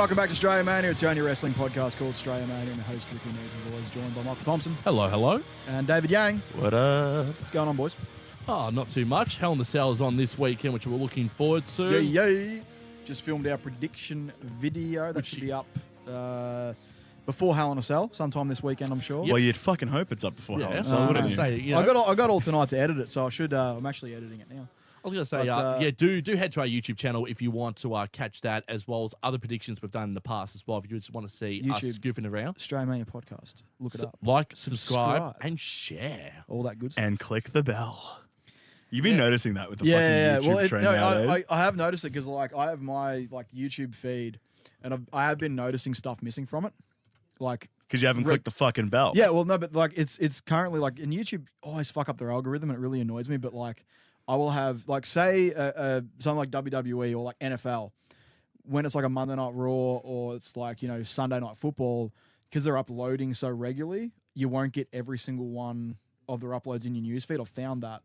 welcome back to Australia Mania. It's the only wrestling podcast called Australia Mania, and the host Ricky Needs is always joined by Michael Thompson. Hello, hello. And David Yang. What up? What's going on, boys? Oh, not too much. Hell in the Cell is on this weekend, which we're looking forward to. Yay. Just filmed our prediction video. That should be up before Hell in a Cell, sometime this weekend, I'm sure. Yes. Well, you'd fucking hope it's up before Hell in a Cell, I was wouldn't going to you? say, you know, I got all tonight to edit it, so I should. I'm actually editing it now. I was going to say, But, do head to our YouTube channel if you want to catch that, as well as other predictions we've done in the past as well. If you just want to see us YouTube. goofing around, Australia Mania podcast. Look it up. like, subscribe, and share. All that good stuff. And click the bell. You've been noticing that with the fucking YouTube Well, trend nowadays. I have noticed it because I have my YouTube feed, and I have been noticing stuff missing from it, Because you haven't clicked the fucking bell. Yeah, well, no, but it's currently in YouTube always fuck up their algorithm, and it really annoys me. But I will have say something like WWE or NFL when it's like a Monday Night Raw or it's Sunday Night Football, because they're uploading so regularly, you won't get every single one of their uploads in your newsfeed. I've found that.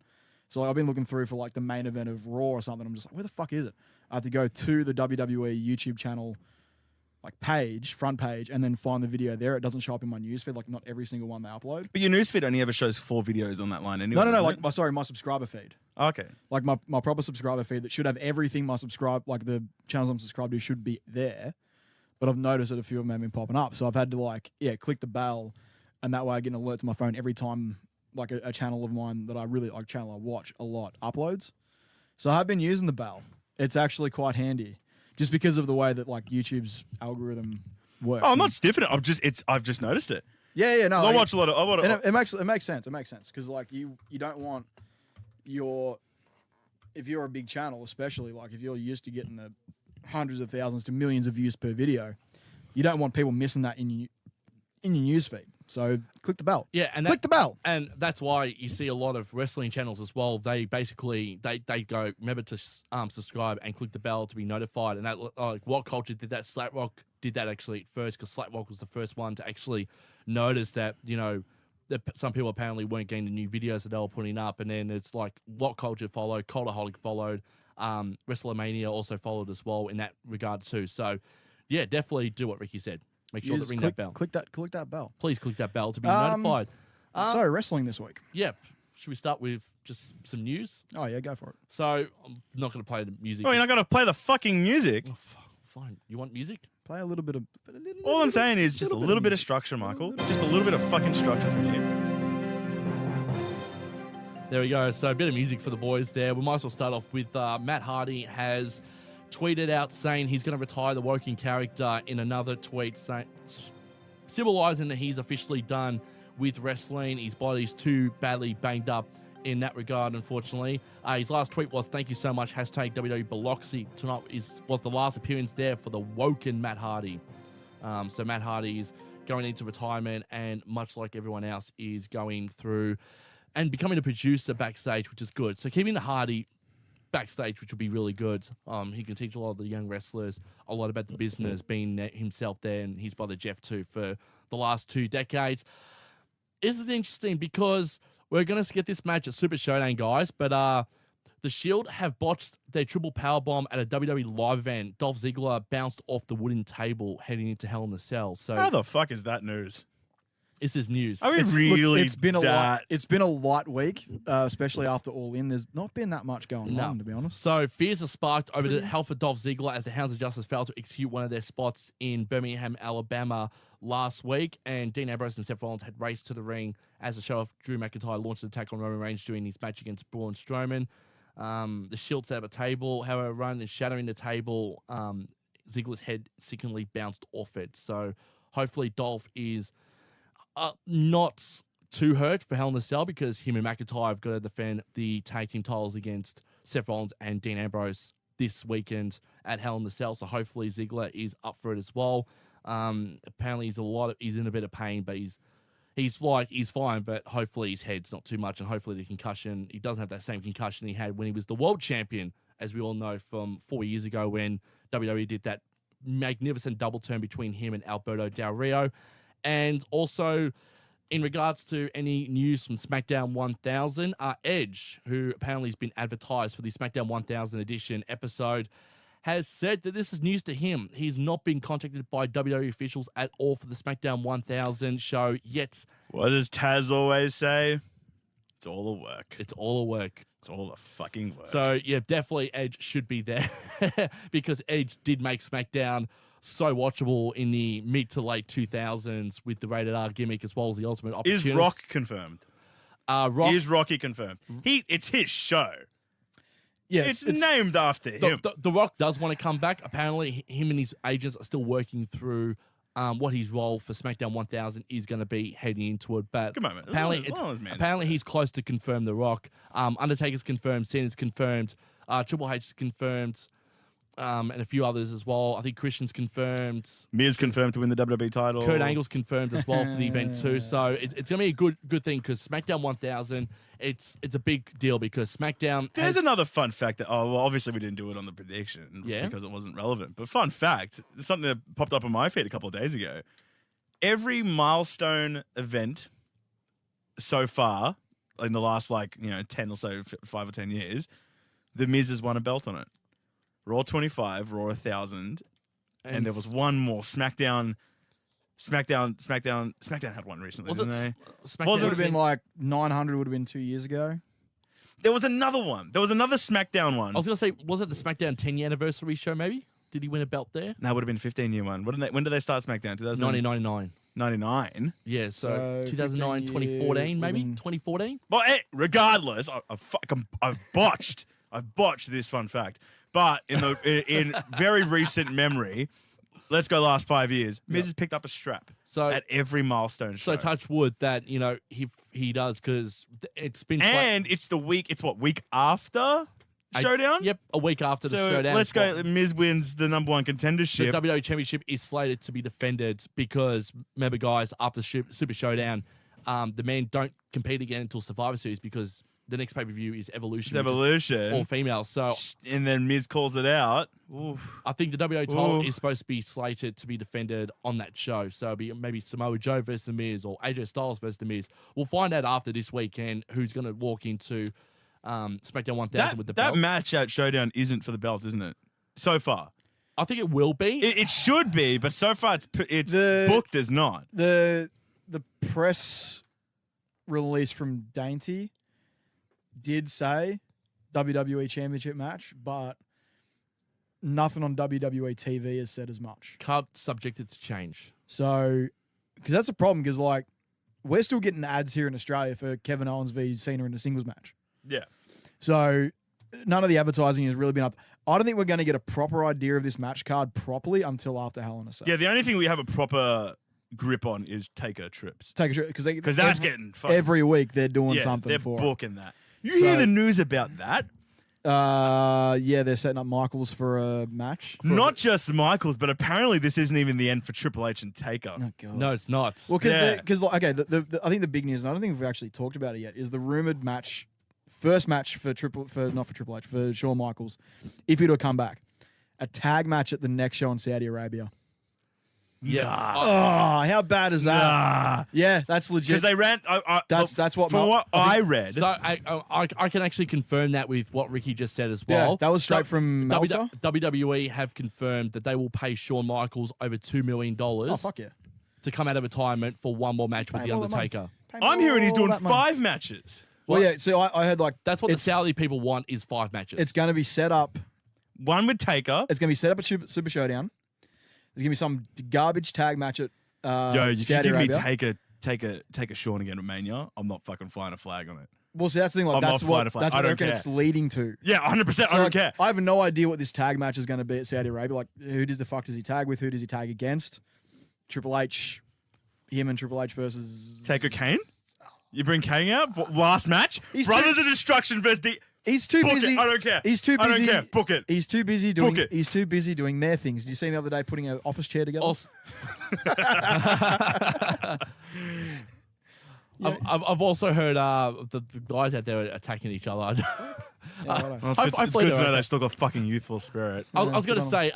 So I've been looking through for the main event of Raw or something. I'm just like, where the fuck is it? I have to go to the WWE YouTube channel front page, and then find the video there. It doesn't show up in my newsfeed, not every single one they upload. But your newsfead only ever shows 4 videos on that line anyway. No, my subscriber feed. Oh, okay. My proper subscriber feed that should have everything the channels I'm subscribed to should be there. But I've noticed that a few of them have been popping up. So I've had to click the bell, and that way I get an alert to my phone every time a channel of mine that I really like, channel I watch a lot, uploads. So I've been using the bell. It's actually quite handy. Just because of the way that YouTube's algorithm works. Oh, I'm not stiffing it. I've just noticed it. Yeah, no. I watch a lot of. And it makes sense. It makes sense because you don't want if you're a big channel, especially if you're used to getting the hundreds of thousands to millions of views per video, you don't want people missing that in your newsfeed. So click the bell. Yeah, and click the bell. And that's why you see a lot of wrestling channels as well. They basically they go, remember to subscribe and click the bell to be notified. And that What Culture did that. Slackrock did that actually at first, because Slackrock was the first one to actually notice that that some people apparently weren't getting the new videos that they were putting up. And then it's What Culture followed, Cultaholic followed, WrestleMania also followed as well in that regard too. So yeah, definitely do what Ricky said. Make sure to ring that bell. Click that bell. Please click that bell to be notified. So wrestling this week. Yep. Should we start with just some news? Oh yeah, go for it. So I'm not going to play the music. Oh, you're not going to play the fucking music? Oh, fine. You want music? Play a little bit of. All I'm saying is just a little bit of structure, Michael. Just a little bit of fucking structure from you. There we go. So a bit of music for the boys there. We might as well start off with Matt Hardy has tweeted out saying he's going to retire the Woken character in another tweet, symbolizing that he's officially done with wrestling. His body's too badly banged up in that regard, unfortunately. His last tweet was, "Thank you so much, # WWE Biloxi." Tonight was the last appearance there for the Woken Matt Hardy. So Matt Hardy is going into retirement, and much like everyone else is going through and becoming a producer backstage, which is good. So keeping the Hardy backstage, which will be really good. He can teach a lot of the young wrestlers a lot about the business, being himself there, and his brother Jeff too, for the last 2 decades. This is interesting because we're going to get this match at Super Showdown, guys, but the Shield have botched their triple powerbomb at a WWE live event. Dolph Ziggler bounced off the wooden table heading into Hell in a Cell. So How the fuck is that news? This is news. I mean, It's been a light week, especially after All In. There's not been that much going on, to be honest. So fears are sparked over the health of Dolph Ziggler as the Hounds of Justice failed to execute one of their spots in Birmingham, Alabama last week. And Dean Ambrose and Seth Rollins had raced to the ring as the show of Drew McIntyre launched an attack on Roman Reigns during his match against Braun Strowman. The Shield set up a table. However, rather than shattering the table, Ziggler's head sickeningly bounced off it. So hopefully Dolph is not too hurt for Hell in a Cell, because him and McIntyre have got to defend the tag team titles against Seth Rollins and Dean Ambrose this weekend at Hell in a Cell. So hopefully Ziggler is up for it as well. Apparently he's in a bit of pain, but he's fine, but hopefully his head's not too much, and hopefully the concussion, he doesn't have that same concussion he had when he was the world champion, as we all know from 4 years ago when WWE did that magnificent double turn between him and Alberto Del Rio. And also, in regards to any news from SmackDown 1000, Edge, who apparently has been advertised for the SmackDown 1000 edition episode, has said that this is news to him. He's not been contacted by WWE officials at all for the SmackDown 1000 show yet. What does Taz always say? It's all a work. It's all a work. It's all a fucking work. So, yeah, definitely Edge should be there because Edge did make SmackDown so watchable in the mid to late 2000s with the Rated R gimmick as well as the Ultimate Opportunity. Is Rock confirmed? Rock, Is Rocky confirmed? It's his show. Yeah, It's named after him. The Rock does want to come back. Apparently, him and his agents are still working through what his role for SmackDown 1000 is going to be heading into it. But Come on, man. apparently he's close to confirm The Rock. Undertaker's confirmed. Cena's confirmed. Triple H is confirmed. And a few others as well. I think Christian's confirmed. Miz confirmed to win the WWE title. Kurt Angle's confirmed as well for the event too. So it's going to be a good thing because SmackDown 1000, it's a big deal because SmackDown. There's another fun fact that obviously we didn't do it on the prediction because it wasn't relevant. But fun fact, something that popped up on my feed a couple of days ago. Every milestone event so far in the last 10 or so, 5 or 10 years, the Miz has won a belt on it. Raw 25, Raw 1000, and there was one more. SmackDown had one recently, didn't they? SmackDown It would have been like 900. Would have been 2 years ago. There was another one. There was another SmackDown one. I was going to say, was it the SmackDown 10-year anniversary show maybe? Did he win a belt there? No, it would have been 15-year one. When did they start SmackDown? 1999. 99. Yeah, so 2009, 15 2014 maybe? women. 2014? Well, regardless, I've botched this fun fact. But in very recent memory, let's go last 5 years, Miz has picked up a strap at every milestone show. So touch wood that, he does because it's been... And it's week after Showdown? Yep, a week after the Showdown. Let's go. Miz wins the number one contendership. The WWE Championship is slated to be defended because, remember guys, after Super Showdown, the men don't compete again until Survivor Series because the next pay-per-view is Evolution. It's Evolution. All females. So, and then Miz calls it out. Oof. I think the WWE title is supposed to be slated to be defended on that show. So it'll be maybe Samoa Joe versus The Miz or AJ Styles versus The Miz. We'll find out after this weekend who's going to walk into SmackDown 1000 with the belt. That match at Showdown isn't for the belt, isn't it? So far. I think it will be. It should be, but so far it's booked as not. The press release from Dainty did say WWE Championship match, but nothing on WWE TV has said as much. Card subjected to change. So, because that's a problem, because we're still getting ads here in Australia for Kevin Owens v Cena in a singles match. Yeah. So none of the advertising has really been up. I don't think we're going to get a proper idea of this match card properly until after Hell in a Cell. Yeah, the only thing we have a proper grip on is Taker trips. Take a trip because that's getting fucking, every week they're doing something. They're for booking that. You hear the news about that? Yeah, they're setting up Michaels for a match. Not just Michaels, but apparently this isn't even the end for Triple H and Taker. Oh God. No, it's not. Well, because okay, I think the big news, and I don't think we've actually talked about it yet, is the rumored match, first match for not for Triple H, for Shawn Michaels, if he were to come back, a tag match at the next show in Saudi Arabia. Yeah. Nah. Oh, how bad is that? Nah. Yeah, that's legit. Because they ran. That's what. From what I read. So I can actually confirm that with what Ricky just said as well. Yeah, that was straight from Meltzer. WWE have confirmed that they will pay Shawn Michaels over $2 million. Oh fuck yeah! To come out of retirement for one more match with The Undertaker. I'm hearing he's doing 5 matches. Well, yeah. So I heard that's what the Saudi people want is 5 matches. It's going to be set up. One with Taker. It's going to be set up at Super Showdown. There's going to be some garbage tag match at you Saudi can give Arabia. me take a Shawn again at Mania. I'm not fucking flying a flag on it. Well, see, that's the thing. Like, that's what I reckon it's leading to. Yeah, 100%. I don't care. I have no idea what this tag match is going to be at Saudi Arabia. Like, who does the fuck does he tag with? Who does he tag against? Triple H, him and Triple H versus Taker Kane. You bring Kane out last match. Brothers of Destruction versus He's too busy. It. I don't care. He's too busy. I don't care. Book it. He's too busy doing. Book it. He's too busy doing their things. Did you see him the other day putting an office chair together? I've also heard the guys out there attacking each other. It's good to know they still got fucking youthful spirit. I was going to say,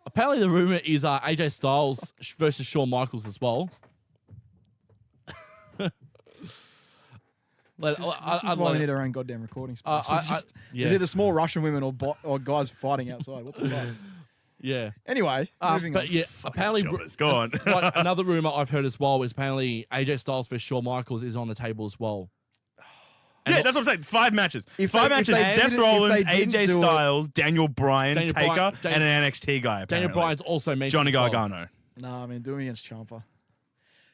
apparently the rumor is AJ Styles versus Shawn Michaels as well. This is why we need our own goddamn recording space. Yeah. It's either small Russian women or guys fighting outside. What the fuck? Yeah. Anyway, moving on. But yeah, apparently, Go on. like, another rumor I've heard as well is apparently AJ Styles versus Shawn Michaels is on the table as well. Yeah, that's what I'm saying. 5 matches. If Five they- if matches. they Seth didn't- Rollins, if they didn't AJ do it- Styles, Daniel Bryan, Daniel Taker, Bryan- and an NXT guy. Daniel Apparently. Bryan's also mentioned Johnny as well. Gargano. Nah, I mean, doing against Ciampa.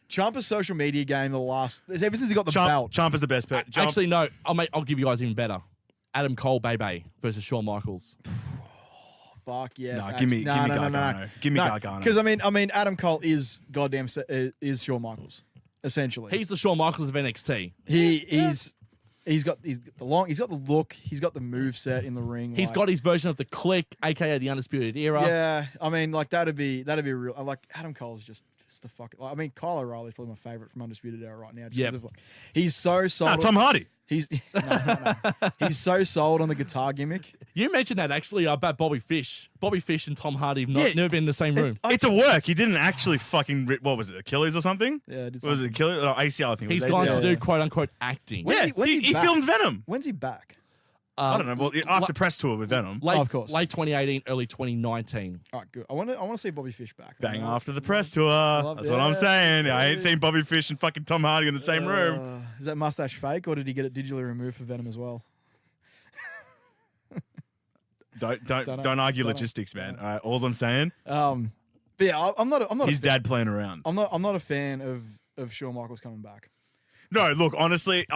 Ciampa's social media game ever since he got the belt. Ciampa's the best bet. Actually, no. I'll give you guys even better. Adam Cole, Bebe versus Shawn Michaels. Fuck yes. Nah, give me Gargano. Give me Gargano. Because I mean, Adam Cole is is Shawn Michaels, essentially. He's the Shawn Michaels of NXT. He's got the look, he's got the move set in the ring. He's got his version of the Click, aka the Undisputed Era. Yeah, I mean, like that'd be real. Like Adam Cole's just the fuck. Like, I mean, Kyle O'Reilly's probably my favorite from Undisputed Era right now. Just 'cause of, like, he's so sold. Tom Hardy. He's no. He's so sold on the guitar gimmick. You mentioned that actually about Bobby Fish. Bobby Fish and Tom Hardy have never been in the same room. It's a work. He didn't actually fucking what was it, Achilles or something? Yeah, it did Was it Achilles? Oh, ACL, I think. He's it was gone ACL. to do quote unquote acting. When's he he back? filmed Venom. When's he back? I don't know. Well, after press tour with Venom. Late, of course. Late 2018, early 2019. All right, good. I want to see Bobby Fish back. Bang after the press tour. That's what yeah. I'm saying. I ain't seen Bobby Fish and fucking Tom Hardy in the same room. Is that mustache fake, or did he get it digitally removed for Venom as well? Don't argue logistics, man. All right, all I'm saying. But yeah, I'm not. His dad playing around. I'm not a fan of Shawn Michaels coming back. No, look, honestly,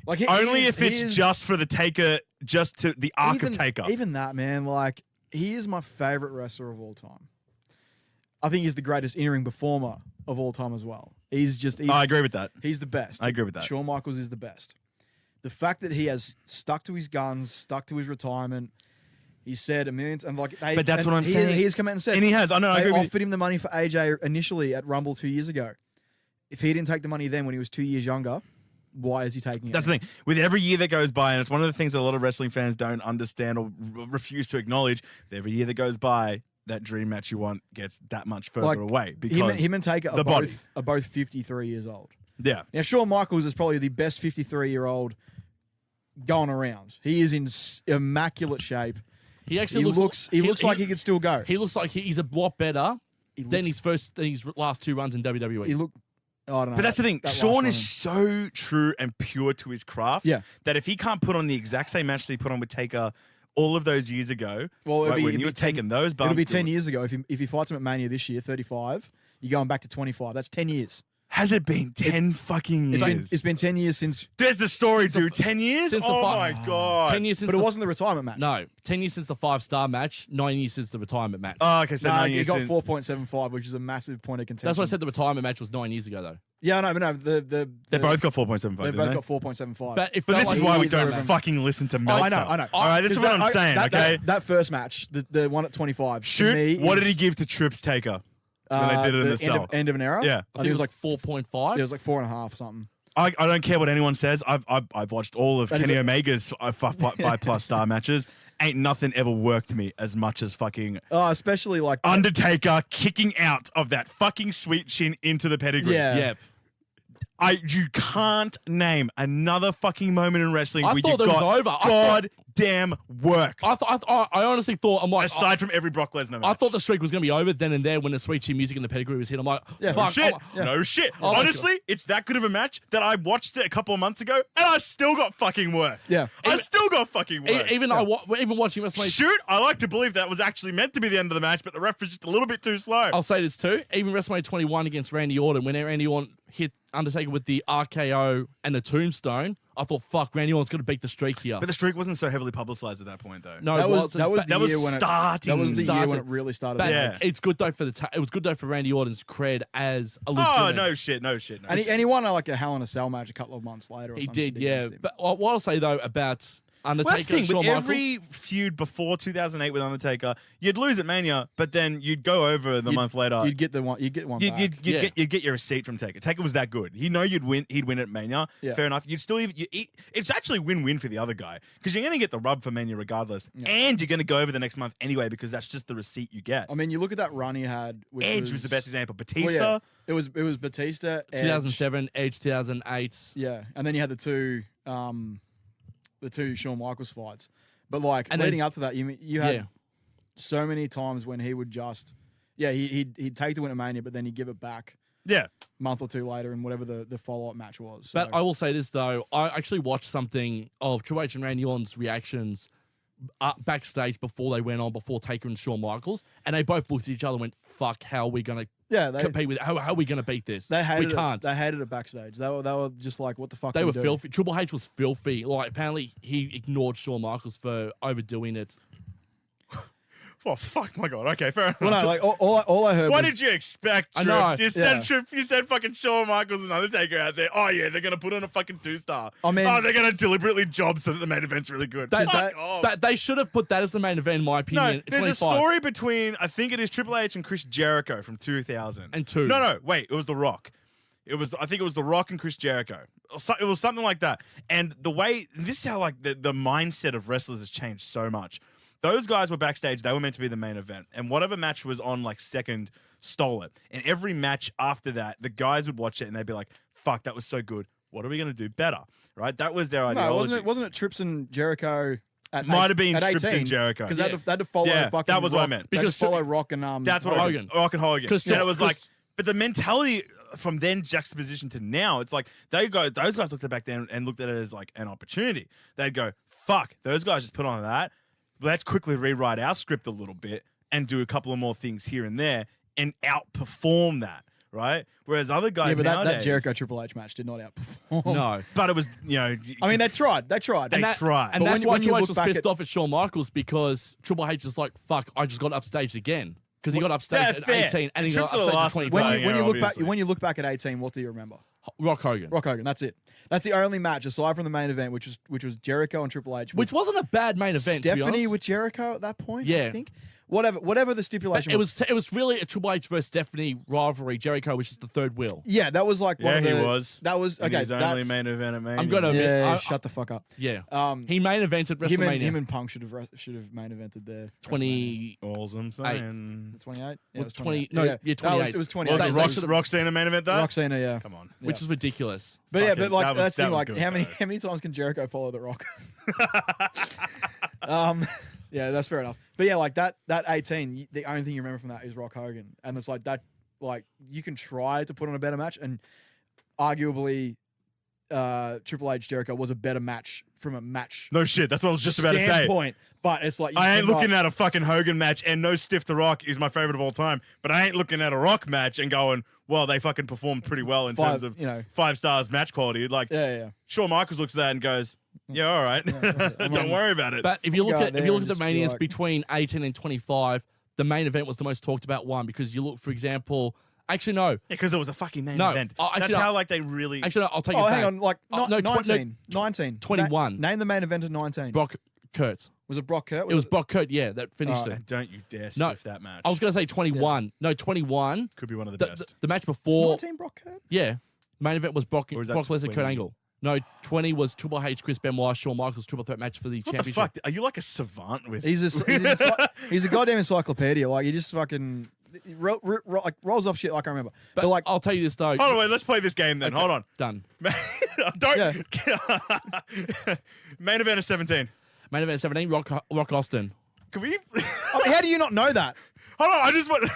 Like only if it's just for the Taker, just to the arc of Taker. Even that, man. Like, he is my favorite wrestler of all time. I think he's the greatest in-ring performer of all time as well. I agree with that. He's the best. I agree with that. Shawn Michaels is the best. The fact that he has stuck to his guns, stuck to his retirement. He said a million, and like, but that's what I'm saying. He has come out and said, and he has. I know. I they agree with offered him the money for AJ initially at Rumble 2 years ago. If he didn't take the money then when he was 2 years younger, why is he taking it? That's the thing. With every year that goes by, and it's one of the things that a lot of wrestling fans don't understand or refuse to acknowledge, with every year that goes by, that dream match you want gets that much further away. Because him and Taker are both 53 years old. Yeah. Now, Shawn Michaels is probably the best 53-year-old going around. He is in immaculate shape. He actually looks like he could still go. He looks like he's a lot better than his last 2 runs in WWE. I don't know. But that's the thing. That Shawn last is so true and pure to his craft that if he can't put on the exact same match that he put on with Taker all of those years ago, when he was taking those bumps. It'll be 10 years ago. If he fights him at Mania this year, 35, you're going back to 25. That's 10 years. Has it been 10 fucking years? It's been 10 years since... There's the story, dude. 10 years? Oh, my God. 10 years since But it wasn't the retirement match. No. 10 years since the 5-star match, 9 years since the retirement match. Oh, okay. So 9 years he got since. 4.75, which is a massive point of contention. That's why I said the retirement match was 9 years ago, though. Yeah, no, but no. They both got 4.75, They both got 4.75. But this is why we don't fucking listen to Meltzer. I know. All right, this is what I'm saying, okay? That first match, the one at 25. Shoot, what did he give to Trips Taker? When they did it in the cell. End of an era? Yeah. I think it was like 4.5. It was like 4.5 or something. I don't care what anyone says. I've watched all of Kenny Omega's 5+ star matches. Ain't nothing ever worked me as much as fucking especially like Undertaker kicking out of that fucking sweet chin into the pedigree. Yeah. Yep. You can't name another fucking moment in wrestling where you thought it was got over. goddamn work. I honestly thought, I'm like... Aside from every Brock Lesnar match. I thought the streak was going to be over then and there when the sweet chin music and the pedigree was hit. I'm like, No shit. Yeah. No shit. Oh my Honestly, it's that good of a match that I watched it a couple of months ago and I still got fucking work. Yeah. I still got fucking work. Even watching WrestleMania... Shoot, I like to believe that was actually meant to be the end of the match, but the ref was just a little bit too slow. I'll say this too. Even WrestleMania 21 against Randy Orton, when Randy Orton hit Undertaker with the RKO and the tombstone, I thought, fuck, Randy Orton's going to beat the streak here. But the streak wasn't so heavily publicized at that point, though. No, that was the year when it really started. But it's good though it was good though for Randy Orton's cred as a legitimate. No shit. And he won like a Hell in a Cell match a couple of months later. He did, yeah. But what I'll say though about Undertaker, Well, that's the thing. Shawn With Michaels. every feud before 2008 with Undertaker, you'd lose at Mania, but then you'd go over the month later. You'd get one. You'd get one. You'd back. get your receipt from Taker. Taker was that good. You know you'd win. He'd win at Mania. Yeah. Fair enough. You'd still it's actually win-win for the other guy because you're going to get the rub for Mania regardless, and you're going to go over the next month anyway because that's just the receipt you get. I mean, you look at that run he had. Which Edge was the best example. Batista. Well, yeah. It was Batista. Edge, 2007, Edge 2008. Yeah, and then you had the two Shawn Michaels fights. But like And leading then- up to that, you had so many times when he would just he'd take the win at Mania, but then he'd give it back Yeah. a month or two later in whatever the follow up match was. But So- I will say this though, I actually watched something of Triple H and Randy Orton's reactions backstage before Taker and Shawn Michaels, and they both looked at each other and went, "Fuck, how are we gonna compete with? How are we gonna beat this? They hated we can't." it. They hated it backstage. They were just like, "What the fuck?" They are we were doing? filthy. Triple H was filthy. Like apparently he ignored Shawn Michaels for overdoing it. Oh fuck! My God. Okay, fair enough. Well, no, like all I heard. What was, did you expect, I Trip? know. You said Trip. You said fucking Shawn Michaels and Undertaker out there. Oh yeah, they're gonna put on a fucking 2-star. I mean- oh, they're gonna deliberately job so that the main event's really good. That- Fuck off. They should have put that as the main event, in my opinion. No, It's there's a 25. story between I think it is Triple H and Chris Jericho from 2000 And 2. No, wait, it was The Rock. I think it was The Rock and Chris Jericho. It was something like that. And the way this is how like the mindset of wrestlers has changed so much. Those guys were backstage. They were meant to be the main event. And whatever match was on like second stole it. And every match after that, the guys would watch it and they'd be like, fuck, that was so good. What are we going to do better? Right? That was their ideology. No, wasn't it Trips and Jericho? Might have been at Trips 18, and Jericho. because they had to follow. Yeah, fucking that was what I Rock, meant. They had to Because follow Rock and That's what Hogan. Rock and Hogan. And it was like, Chris- but the mentality from then juxtaposition to now, it's like those guys looked at it back then and looked at it as like an opportunity. They'd go, fuck, those guys just put on that. Let's quickly rewrite our script a little bit and do a couple of more things here and there and outperform that, right? Whereas other guys Yeah, but nowadays, that Jericho Triple H match did not outperform. No. but it was, I mean they tried. They tried. They tried. And But that's when why you Triple H look was back pissed at- off at Shawn Michaels because Triple H is like, fuck, I just got upstaged again. Because he got upstaged at fair. 18 and he Trips got are the upstaged last at of the 25. dying era, obviously. when you look back at 18, what do you remember? Rock Hogan. Rock Hogan. That's it. That's the only match aside from the main event, which was Jericho and Triple H, Which wasn't a bad main event, to be Stephanie honest. with Jericho at that point. Yeah. I think whatever the stipulation It was really a Triple H versus Stephanie rivalry. Jericho was just the third wheel. Yeah, that was like one Yeah, of the. he was. That was And okay. his only that's- main event at Mania. I'm gonna admit, Yeah, shut the fuck up. Yeah. Um, He main evented him WrestleMania and Punk should have main evented there. 20. All I'm saying. 28. Yeah, Was it was 20 28. no, yeah, yeah, No, 28. it was Was 28. it That- Roxanne main event that? Roxana, yeah. Come on. Which is ridiculous. But yeah, Fucking- but like that was- that's the that thing. was Like good, how though. many times can Jericho follow the Rock? Yeah, that's fair enough. But yeah, like that 18, the only thing you remember from that is Rock Hogan, and it's like that. Like you can try to put on a better match, and arguably, Triple H Jericho was a better match from a match No shit. That's what I was just about to say. standpoint. But it's like I ain't looking at a fucking Hogan match, and no Stiff the Rock is my favorite of all time. But I ain't looking at a Rock match and going, well, they fucking performed pretty well in terms of 5 stars match quality. Like Yeah. Shawn Michaels looks at that and goes, yeah, all right, don't worry about it. But if you We'll look go at there if you look and at the just be manias like- between 18 and 25, the main event was the most talked about one because you look, for example, actually no, because it was a fucking main No. event. Oh, actually, That's no. how like they really. actually no, I'll take Oh, it back. hang on. Like Oh, no, 19. 19. 21. Name the main event at 19. Brock Kurt. Was it Brock Kurt? It was Brock Kurt, yeah, that finished Oh, it. And don't you dare No, stiff that match. I was going to say 21. No, 21. Could be one of the The, best. the match Was before, 19 Brock Kurt? yeah, main event was Brock Or is that Lesnar, Kurt 20? Angle. No, 20 was Triple H, Chris Benoit, Shawn Michaels, triple threat match for the What the championship. fuck? Are you like a savant with? He's a goddamn encyclopedia. Like he just fucking like rolls off shit like I remember. But, But like I'll tell you this though. Hold on, wait. Let's play this game then. Okay, Hold on. Done. Don't. Main event of 17. Main event 17, Rock Austin. Can we? I mean, how do you not know that? Hold on. I just want.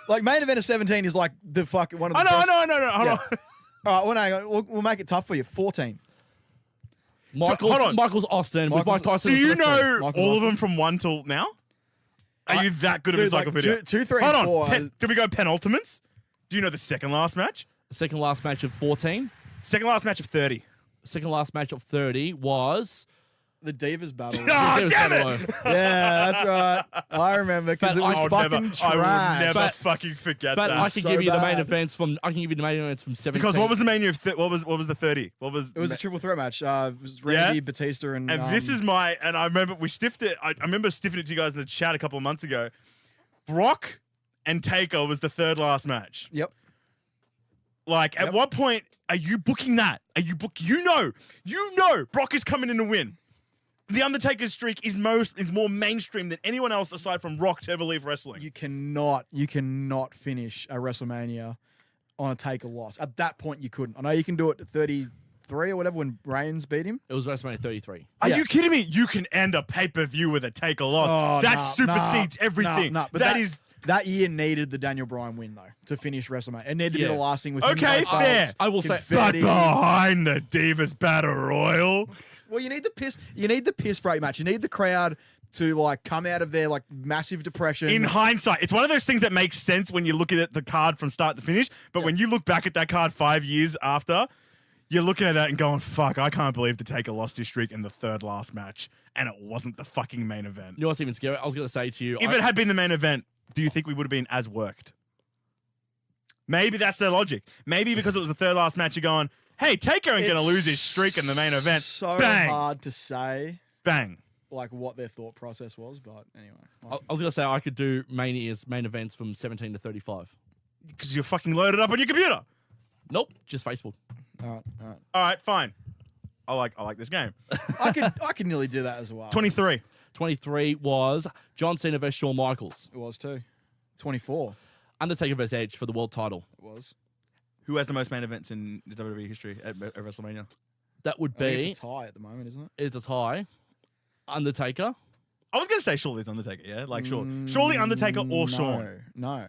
Like main event of 17 is like the fucking one of the I know. best. Hold Yeah. on. All right, well, hang on. We'll make it tough for you. 14. Michaels, hold on. Michaels Austin with Mike Michaels- Tyson. Do as you the referee. know Michael all of Austin. them from 1 till now? Are you that good of Dude, like, encyclopedia? 2, 3, Hold and on. 4. Did we go penultimates? Do you know the second last match? Second last match of 14. Second last match of 30. Second last match of 30 was The Divas battle. Oh, It was damn Battle it! Royal. Yeah, that's right. I remember because But it was I fucking trash. will never But- fucking forget But that. I can so give you the main bad. events from. I can give you the main events from 17. Because what was the main of what was the 30? What was It was a triple threat match. It was Randy, Yeah? Batista, and this is my and I remember we stiffed it. I remember stiffing it to you guys in the chat a couple of months ago. Brock and Taker was the third last match. Yep. Like, at Yep. what point are you booking that? Are you book? You know, Brock is coming in to win. The Undertaker's streak is more mainstream than anyone else aside from Rock to ever leave wrestling. You cannot finish a WrestleMania on a Taker loss. At that point, you couldn't. I know you can do it at 33 or whatever when Reigns beat him. It was WrestleMania 33. Are Yeah. you kidding me? You can end a pay-per-view with a Taker loss. Oh, That nah, supersedes nah, everything. nah, but that is that year needed the Daniel Bryan win though to finish WrestleMania. It needed to be Yeah. the last thing with him Okay, and fair. Owens, I will say- but confetti. behind the Divas Battle Royal. Well, you need the piss break match. You need the crowd to like come out of their like massive depression. In hindsight, it's one of those things that makes sense when you look at the card from start to finish. But when you look back at that card 5 years after, you're looking at that and going, fuck, I can't believe the Taker lost his streak in the third last match. And it wasn't the fucking main event. You know what's even scary? I was going to say to you. If it had been the main event, do you think we would have been as worked? Maybe that's their logic. Maybe because it was the third last match, you're going, hey, Taker ain't going to lose his streak in the main event. So Bang. hard to say Bang. like what their thought process was, but anyway. I was going to say I could do main events from 17 to 35. Because you're fucking loaded up on your computer. Nope, just Facebook. All right. All right, fine. I like this game. I could nearly do that as well. 23. 23 was John Cena versus Shawn Michaels. It was too. 24. Undertaker versus Edge for the world title. It was. Who has the most main events in the WWE history at WrestleMania? That would I think be, it's a tie at the moment, isn't it? it's a tie. Undertaker. I was going to say surely it's Undertaker, yeah? Like, surely Undertaker or Shawn. No.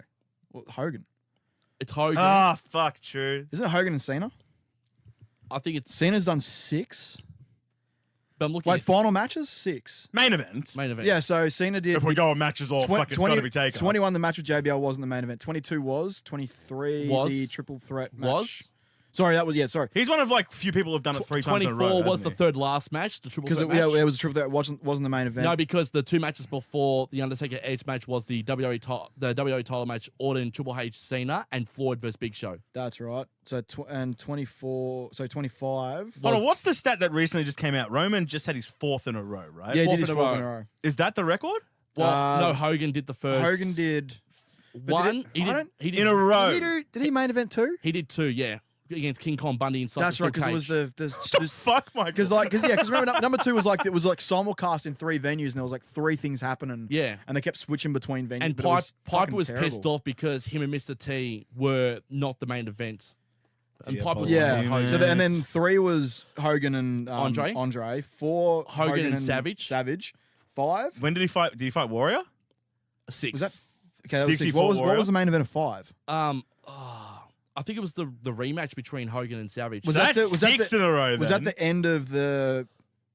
Well, Hogan. It's Hogan. Ah, fuck, true. Isn't it Hogan and Cena? I think it's Cena's done 6. But I'm looking Wait, at final matches? 6. Main event. main event. Yeah, so Cena did. If we go on matches all, fuck, it's got to be Taker. 21, the match with JBL wasn't the main event. 22 was. 23, Was. the triple threat match. Was. Sorry, that was, yeah, sorry. He's one of like few people who've done it 3 times in a 24 row. was the hasn't he? third last match, the triple Because threat it, yeah, match. it was a triple threat. Wasn't the main event. No, because the 2 matches before the Undertaker Edge match was the WWE title match, Orton, Triple H, Cena, and Floyd versus Big Show. That's right. So, and 24, so 25. Hold on, what's the stat that recently just came out? Roman just had his 4th in a row, right? Yeah, he fourth did his in a 4th row. in a row. Is that the record? Well, no, Hogan did the first. Hogan did. one. did it- He did In a row. Did he main event too? He did 2, yeah, against King Kong Bundy inside That's the right, because it was cage. the Fuck my because remember number 2 was like it was like simulcast in 3 venues and there was like 3 things happening. Yeah. and they kept switching between venues. And but it was Piper fucking was terrible. pissed off because him and Mr. T were not the main event. And Yeah, Piper was Yeah, like, Hogan. so and then 3 was Hogan and Andre? 4 Hogan and Savage. 5 When did he fight? Did he fight Warrior? 6. was that? Okay, that was 6. 64 What Warrior? was the main event of 5? I think it was the rematch between Hogan and Savage. Was So that that's was that 6 the- in a row. Was then. that the end of the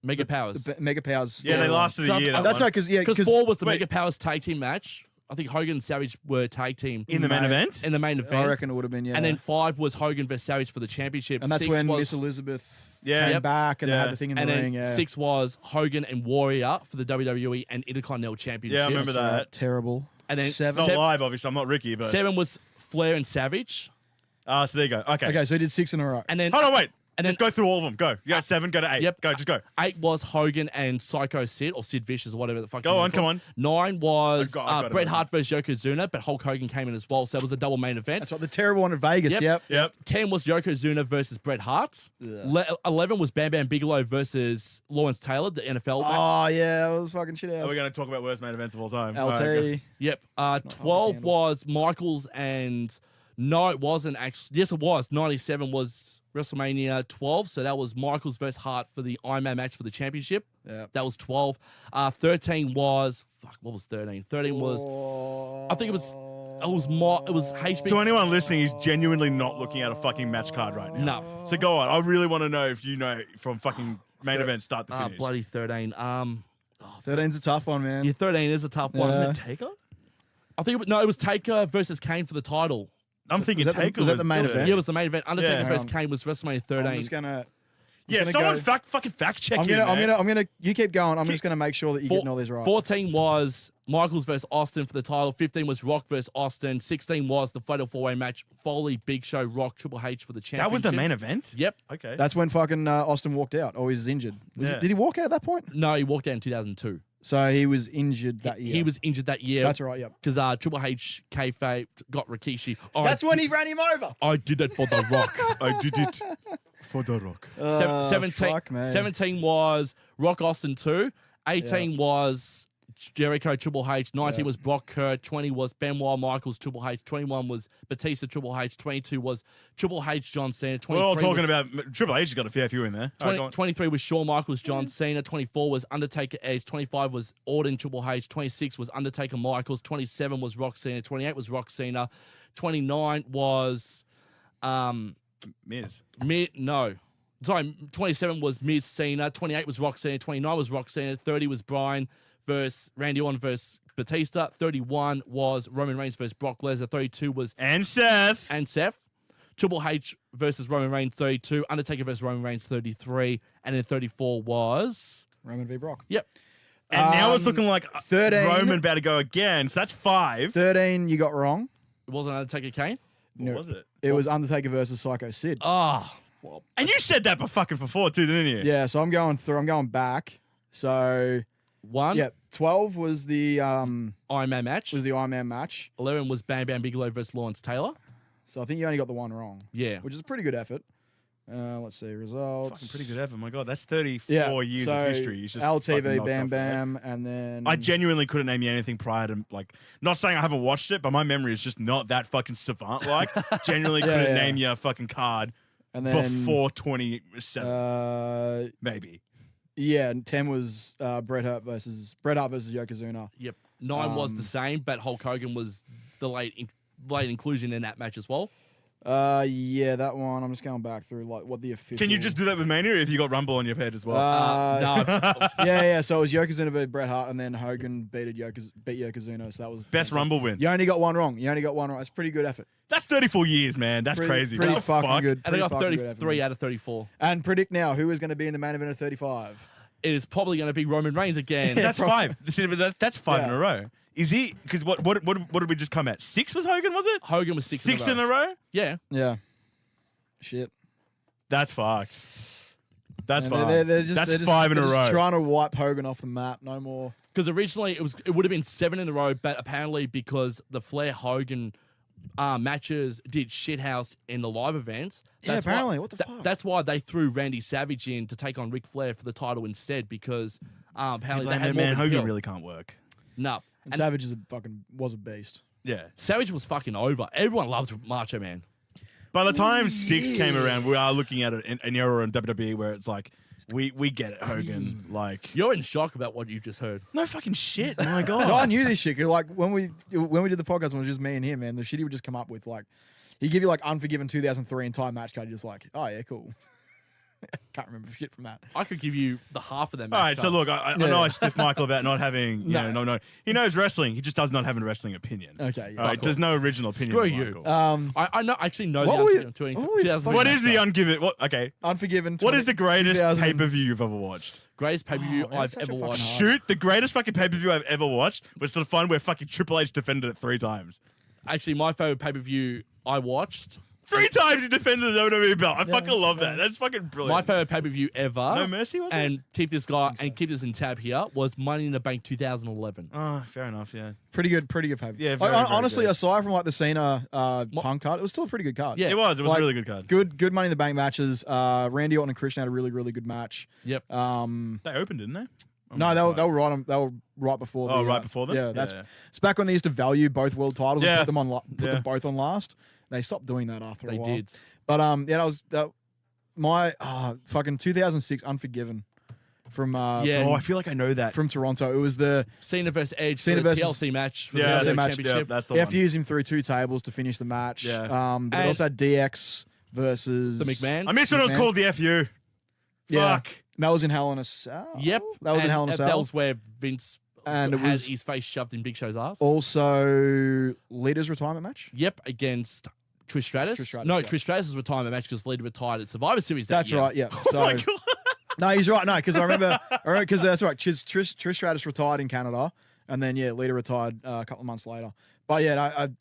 Mega Powers. Mega Powers? Yeah, they storyline? lasted a year. That That's one. right, Because 4 was the wait. Mega Powers tag team match. I think Hogan and Savage were tag team in the main event. in the main event. I reckon it would have been, yeah. And then 5 was Hogan versus Savage for the championship. and that's 6 when was, Miss Elizabeth Yeah. came Yep. back and they Yeah. had the thing in the and then ring. Yeah. 6 was Hogan and Warrior for the WWE and Intercontinental Championship. Yeah, I remember That's right, that. terrible. And then It's 7. not live, obviously. I'm not Ricky, but 7 was Flair and Savage. so there you go. Okay. Okay, so he did 6 in a row. And then Hold on, wait. And Just then- go through all of them. Go. You got 7. Go to 8. Yep. Go. Just go. 8 was Hogan and Psycho Sid, or Sid Vicious, or whatever the fuck. Go you on, call come it. on. 9 was I got it, Bret man. Hart versus Yokozuna, but Hulk Hogan came in as well, so it was a double main event. That's right, the terrible one in Vegas. Yep. Yep. 10 was Yokozuna versus Bret Hart. 11 was Bam Bam Bigelow versus Lawrence Taylor, the NFL match. Oh yeah, it was fucking shit Are house. we going to talk about worst main events of all time? LT. All right, go. Yep. hard 12 to handle. was Michaels and... No, it wasn't actually. Yes, it was. 97 was WrestleMania 12, so that was Michaels versus Hart for the Iron Man match for the championship. Yep. That was 12. 13 was... Fuck, what was 13? 13 was... I think it was HB. To anyone listening, he's genuinely not looking at a fucking match card right now. No. So go on. I really want to know if you know from fucking main event start to finish. Bloody 13. 13's a tough one, man. Yeah, 13 is a tough one. Yeah. Wasn't it Taker? I think it was Taker versus Kane for the title. I'm thinking was that the- Taker was that the main the- event? Yeah, it was the main event. Undertaker Yeah. versus Hang on. Kane was WrestleMania I'm 13. just gonna. Yeah, someone fucking fact check I'm gonna. You keep going. I'm just gonna make sure that you're getting all these right. 14 was Michaels versus Austin for the title. 15 was Rock versus Austin. 16 was the Fatal 4-Way match. Foley, Big Show, Rock, Triple H for the championship. That was the main event? Yep. Okay. That's when fucking Austin walked out. Or he was injured. Did he walk out at that point? No, he walked out in 2002. So he was injured that year. He was injured that year. That's right, yep. Because Triple H kayfabe got Rikishi. That's when he ran him over. I did it for The Rock. I did it for The Rock. 17 was Rock Austin 2. 18 was Jericho Triple H. 19 was Brock Kurt. 20 was Benoit Michaels Triple H. 21 was Batista Triple H. 22 was Triple H John Cena. We're all talking about Triple H has got a fair few in there. 23 was Shawn Michaels John Cena. 24 was Undertaker Edge. 25 was Orton Triple H. 26 was Undertaker Michaels. 27 was Rock Cena. 28 was Rock Cena. 29 was Miz. No. Sorry, 27 was Miz Cena. 28 was Rock Cena. 29 was Rock Cena. 30 was Bryan versus Randy Orton versus Batista. 31 was Roman Reigns versus Brock Lesnar. 32 was And Seth. Triple H versus Roman Reigns. 32. Undertaker versus Roman Reigns. 33. And then 34 was Roman v. Brock. Yep. And now it's looking like 13. Roman about to go again. So that's 5. 13 you got wrong. It wasn't Undertaker Kane. What was it? It was Undertaker versus Psycho Sid. Oh. Well, And you said that before too, didn't you? Yeah, so I'm going through. I'm going back. So 1. yeah, 12 was the Iron Man match. 11 was Bam Bam Bigelow versus Lawrence Taylor. So I think you only got the one wrong. Yeah. Which is a pretty good effort. Let's see results. Fucking pretty good effort. My God, that's 34 years so of history. He's just LTV fucking Bam knocked off Bam, and then I genuinely couldn't name you anything prior to, like, not saying I haven't watched it, but my memory is just not that fucking savant. Like, genuinely couldn't name you a fucking card and then before 27. Maybe. Yeah, and 10 was Bret Hart versus Yokozuna. Yep. 9 was the same, but Hulk Hogan was the late inclusion in that match as well. Yeah, that one. I'm just going back through like what the official. Can you just do that with Mania if you got Rumble on your head as well? No. yeah. So it was Yokozuna versus Bret Hart, and then Hogan beat Yokozuna. So that was Best Rumble win. You only got one wrong. That's pretty good effort. That's 34 years, man. That's crazy. Pretty What the fucking fuck? good. And I got Pretty fucking good 33 effort. out of 34. And predict now who is going to be in the main event of 35. It is probably going to be Roman Reigns again. That's 5. See, but that's 5 in Yeah. a row. Is he? Because what did we just come at? 6 was Hogan, was it? Hogan was 6 in a row? Yeah. Yeah. Shit. That's fucked. That's And fucked. they're just, That's they're just, 5 in a they're just row. trying to wipe Hogan off the map. No more. Because originally it would have been 7 in a row, but apparently because the Flair Hogan matches did shithouse in the live events. Yeah, apparently. What the fuck? That's why they threw Randy Savage in to take on Ric Flair for the title instead, because apparently they had more man, of a Hogan pill. really can't work. No. And Savage was a beast. Yeah. Savage was fucking over. Everyone loves Macho Man. By the time 6 came around, we are looking at an era in WWE where it's like, we get it, Hogan. Like, You're in shock about what you just heard. no fucking shit. My God. So I knew this shit. 'Cause, like when we did the podcast when it was just me and him, man, the shit he would just come up with, like he'd give you like Unforgiven 2003 entire match card. You're just like, oh yeah, cool. Can't remember shit from that. I could give you the half of them. All right, so look, I know I stiffed Michael about not having, no. He knows wrestling. He just does not have a wrestling opinion. Okay. All right, there's no original opinion. Screw of you. Michael. I actually know What the were answer you- to what were you 2003 What is match the card. ungiven? What? Okay. Unforgiven. What is the greatest 2000 pay-per-view you've ever watched? greatest pay-per-view man, I've that's such ever a fucking watched? hard- Shoot, the greatest fucking pay-per-view I've ever watched was the fun where fucking Triple H defended it 3 times. Actually, my favorite pay-per-view I watched. 3 times he defended the WWE belt. I Yeah, fucking love yeah. that. That's fucking brilliant. My favorite pay-per-view ever. No Mercy, was it? And keep this in tab here was Money in the Bank 2011. Oh, fair enough, yeah. Pretty good paper. Yeah, very, very honestly, good. aside from like the Cena Punk card, it was still a pretty good card. Yeah. It was a Like, really good card. Good Money in the Bank matches. Randy Orton and Christian had a really, really good match. Yep. They opened, didn't they? No, they were right. They were right before. Oh, right before them? Yeah, Yeah. it's back when they used to value both world titles Yeah. and put Yeah. them both on last. They stopped doing that after a They while. did. But my fucking 2006 Unforgiven from Yeah. Oh, I feel like I know that. from Toronto. It was the Cena versus Edge. Cena for the versus- TLC match. For Yeah, the TLC TLC match. championship. Yeah, that's the they one. fused him through 2 tables to finish the match. Yeah. But And- it also had DX versus The McMahon. I missed when it was McMahon. called the FU. Yeah. Fuck. That was in Hell in a Cell. Yep. that was in And Hell in a That Cell. was where Vince And it had was his face shoved in Big Show's ass. also Lita's retirement match. Yep, against Trish Stratus? Trish Stratus, No, yeah. Trish Stratus' retirement match because Lita retired at Survivor Series. That's right. Yeah. So no, he's right. No, because I remember because that's right. Trish Stratus retired in Canada, and then Lita retired a couple of months later. But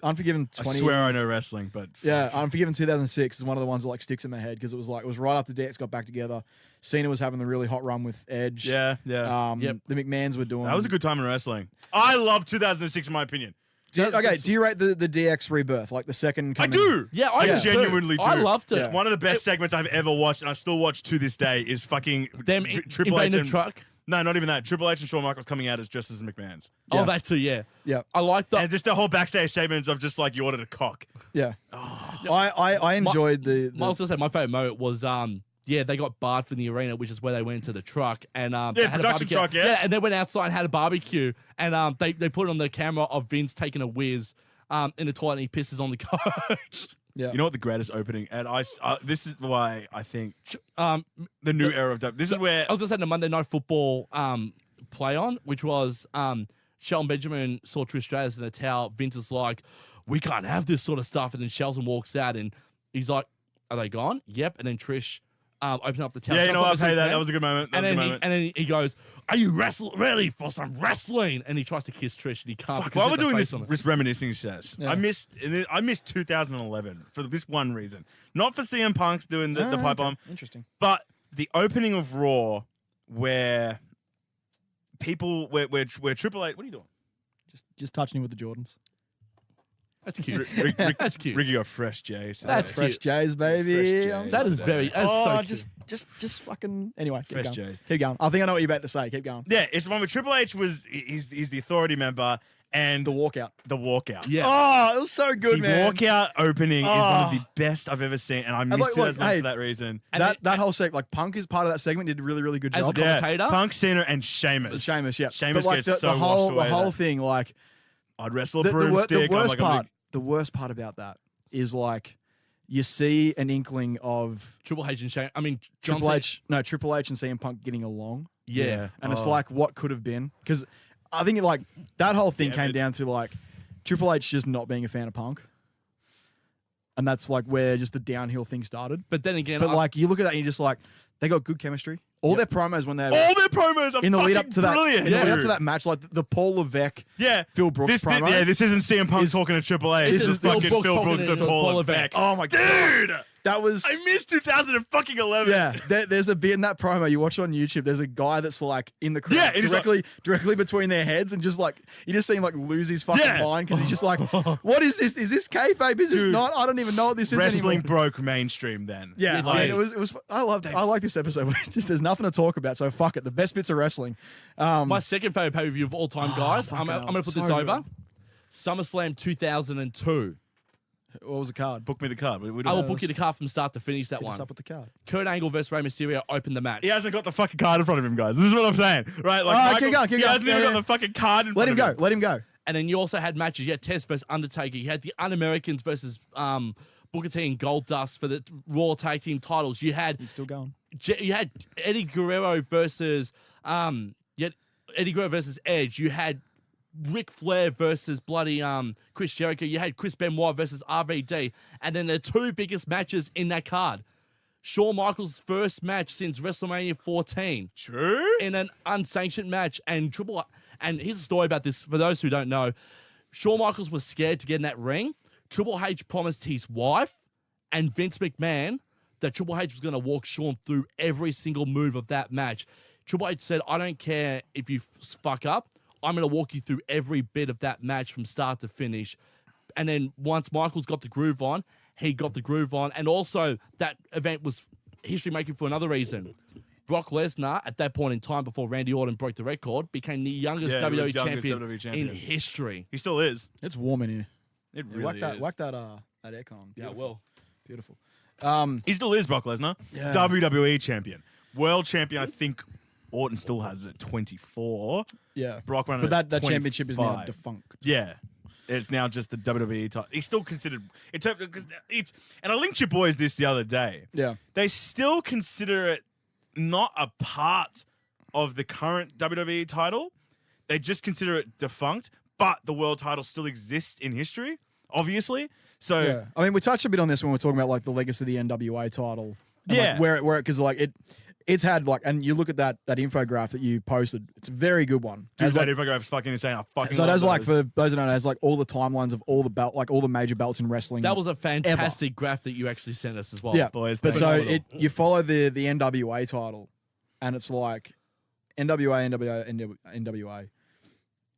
Unforgiven 20. I swear I know wrestling, but Yeah, Unforgiven 2006 is one of the ones that like sticks in my head because it was right after DX got back together. Cena was having the really hot run with Edge. yeah. The McMahons were doing. That was a good time in wrestling. I love 2006 in my opinion. Do you rate the DX rebirth, like the second? I do. Yeah, I genuinely do. I loved it. Yeah. One of the best segments I've ever watched, and I still watch to this day, is fucking Them Triple H invading and the truck. No, not even that. Triple H and Shawn Michaels coming out as just as McMahon's. Oh, that too, yeah. Yeah. I like that. And just the whole backstage segments of just like you ordered a cock. Yeah. I enjoyed the I was gonna say my favorite moment was they got barred from the arena, which is where they went into the truck and they had a production barbecue. truck, yeah. And they went outside and had a barbecue and they put it on the camera of Vince taking a whiz in the toilet and he pisses on the coach. Yeah. You know what the greatest opening? And this is why I think the new era of this is where I was gonna say the Monday Night Football play on, which was Shelton Benjamin saw Trish Stratus in a towel. Vince is like, we can't have this sort of stuff, and then Shelton walks out and he's like, are they gone? Yep. And then Trish opened up the towel. yeah, you know what? I'll tell you that. Man. That was a good moment. And then he goes, "Are you ready for some wrestling?" And he tries to kiss Trish, and he can't. Fuck, because while we're she's got doing face this on it. reminiscing sesh, Yeah. I missed 2011 for this one reason. Not for CM Punk's doing the pipe bomb, Interesting. but the opening of Raw where people where Triple H. What are you doing? Just touching you with the Jordans. That's cute. That's cute. Ricky got fresh J's. That's Fresh cute. Jays, baby. Fresh Jays. That is very. That's so cute. just fucking. Anyway, keep Fresh going. Jays. Keep going. I think I know what you're about to say. Keep going. Yeah, it's the one where Triple H he's the authority member and The walkout. the walkout. Yeah. Oh, it was so good, The man. walkout opening is one of Oh. the best I've ever seen, and I look, missed 2011 hey, for that reason. And That whole segment, like Punk is part of that segment, did a really, really good As a job. commentator? Punk, Cena, and Sheamus. Sheamus, yeah. Sheamus but like gets so washed away. the whole that thing, like I'd wrestle a the broomstick. worst part. The worst part about that is like you see an inkling of Triple H and Shane. I mean, John Triple Cena- H and CM Punk getting along, Yeah. and it's like what could have been, because I think like that whole thing Yeah, came but- down to like Triple H just not being a fan of Punk, and that's like where just the downhill thing started. But then again, But like you look at that and you're just like, they got good chemistry. All their promos when they're all their promos are in the lead up fucking to that, brilliant. in the lead up to dude. that match, like the Paul Levesque, Yeah, Phil Brooks promo. this isn't CM Punk Is- talking to Triple H. this This is is fucking Phil Phil Brooks Brooks talking to to Paul Paul Levesque. Oh my god, Dude, that was I missed 2011. yeah. There's a bit in that promo you watch on YouTube. There's a guy that's like in the crowd, Yeah, it is directly between their heads, and just like you just see him like lose his fucking Yeah. mind because he's just like, what is this? Is this kayfabe? Is this Dude, not? I don't even know what this is Wrestling anymore. broke mainstream then. Yeah, Like- it was. I like this episode. Just there's nothing to talk about, so fuck it. The best bits of wrestling. my second favorite pay per view of all time, guys. I'm fucking going to put this so over. good. SummerSlam 2002. What was the card? Book me the card. We I will don't- book you the card from start to finish that Hit us one. up with the card. Kurt Angle versus Rey Mysterio opened the match. He hasn't got the fucking card in front of him, guys. This is what I'm saying, right? Like, Oh, Michael, keep going, keep he going. hasn't Yeah, even yeah. got the fucking card in Let him front go. Let him go. And then you also had matches. You had Test versus Undertaker. You had the Un-Americans versus Booker T and Goldust for the Raw Tag Team titles. You had He's still going. You had Eddie Guerrero versus Edge. You had Ric Flair versus bloody Chris Jericho. You had Chris Benoit versus RVD. And then the two biggest matches in that card. Shawn Michaels' first match since WrestleMania 14 True. in an unsanctioned match. And here's a story about this for those who don't know. Shawn Michaels was scared to get in that ring. Triple H promised his wife and Vince McMahon that Triple H was going to walk Shawn through every single move of that match. Triple H said, I don't care if you fuck up. I'm going to walk you through every bit of that match from start to finish. And then once Michaels got the groove on, he got the groove on. And also, that event was history-making for another reason. Brock Lesnar, at that point in time, before Randy Orton broke the record, became the youngest Yeah, he was WWE, youngest champion WWE champion. in history. He still is. It's warm in here. It Yeah, really is. whack that aircon. Yeah, Beautiful. well. Beautiful. He still is Brock Lesnar. Yeah. WWE champion. World champion, I think Orton still has it at 24. Yeah. Brock won it But at that championship is now 25. defunct. Yeah. It's now just the WWE title. He's still considered because it's and I linked your boys this the other day. Yeah. They still consider it not a part of the current WWE title. They just consider it defunct, but the world title still exists in history, obviously. So Yeah. I mean, we touched a bit on this when we were talking about like the legacy of the NWA title. And, Yeah. Like, where because like it's had like, and you look at that infograph that you posted. It's a very good one. dude, Has, that like, infograph's fucking insane. I fucking so it love has like those. for those who don't know, it has like all the timelines of all the all the major belts in wrestling. That was a fantastic graph that you actually sent us as well. Yeah, boys. but thanks. so Phenomenal. you follow the NWA title, and it's like NWA, NWA.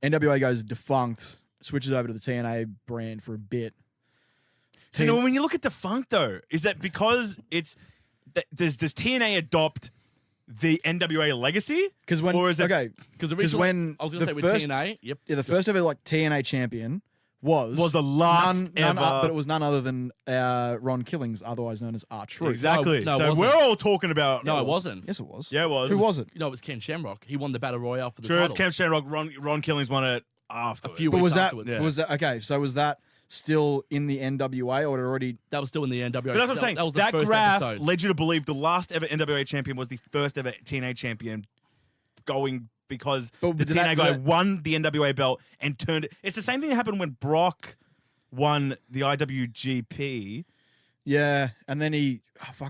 NWA goes defunct, switches over to the TNA brand for a bit. So now, when you look at defunct though, is that because it's does TNA adopt the NWA legacy? Because when or is it okay, Because when I was going to say with TNA, yep. yeah, the first ever like TNA champion was the last none, ever, but it was none other than Ron Killings, otherwise known as R-Truth. exactly. No, it so wasn't. we're all talking about No, it wasn't. Yes, it was. Yeah, it was. Who was it? No, it was Ken Shamrock. He won the Battle Royale for the Sure, title. it's Camp Shamrock. Ron Killings won it afterwards. A few But weeks was that afterwards. Yeah. was that okay? So was that still in the NWA or it already? That was still in the NWA. But that's what I'm saying. That was the That first graph episode. led you to believe the last ever NWA champion was the first ever TNA champion going because But the did TNA that- guy that- won the NWA belt and turned it. It's the same thing that happened when Brock won the IWGP. Yeah, and then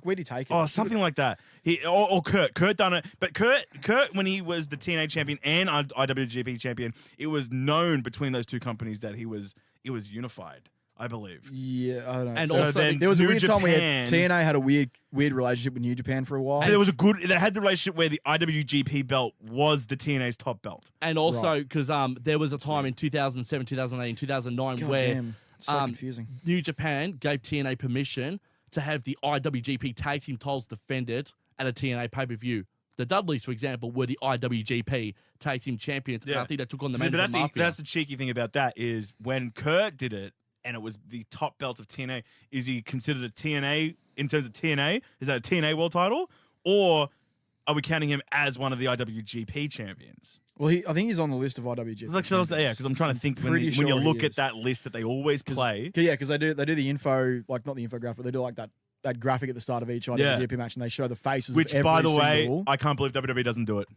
where'd he take it? Oh, something like that. Or Kurt. Kurt done it. But Kurt, when he was the TNA champion and IWGP champion, it was known between those two companies that it was unified, I believe. Yeah, I don't know. And So also- then there was a New weird time we had Japan- TNA had a weird relationship with New Japan for a while. And there was they had the relationship where the IWGP belt was the TNA's top belt. And also, Right. because there was a time in 2007, 2008, 2009 God where damn, so confusing. New Japan gave TNA permission to have the IWGP tag team titles defended at a TNA pay-per-view. The Dudleys, for example, were the IWGP tag team champions. And I think they took on the See, Man but of the Mafia. that's the cheeky thing about that is when Kurt did it and it was the top belt of TNA, is he considered a TNA in terms of TNA? Is that a TNA world title? Or are we counting him as one of the IWGP champions? Well, I think he's on the list of IWGP. Like, so yeah, because I'm trying to think when pretty you sure he look at is. that list that they always play. Yeah, because they do the info, like not the infographic, but they do like that graphic at the start of each IWGP match, and they show the faces. Which, of every by the way, single- I can't believe WWE doesn't do it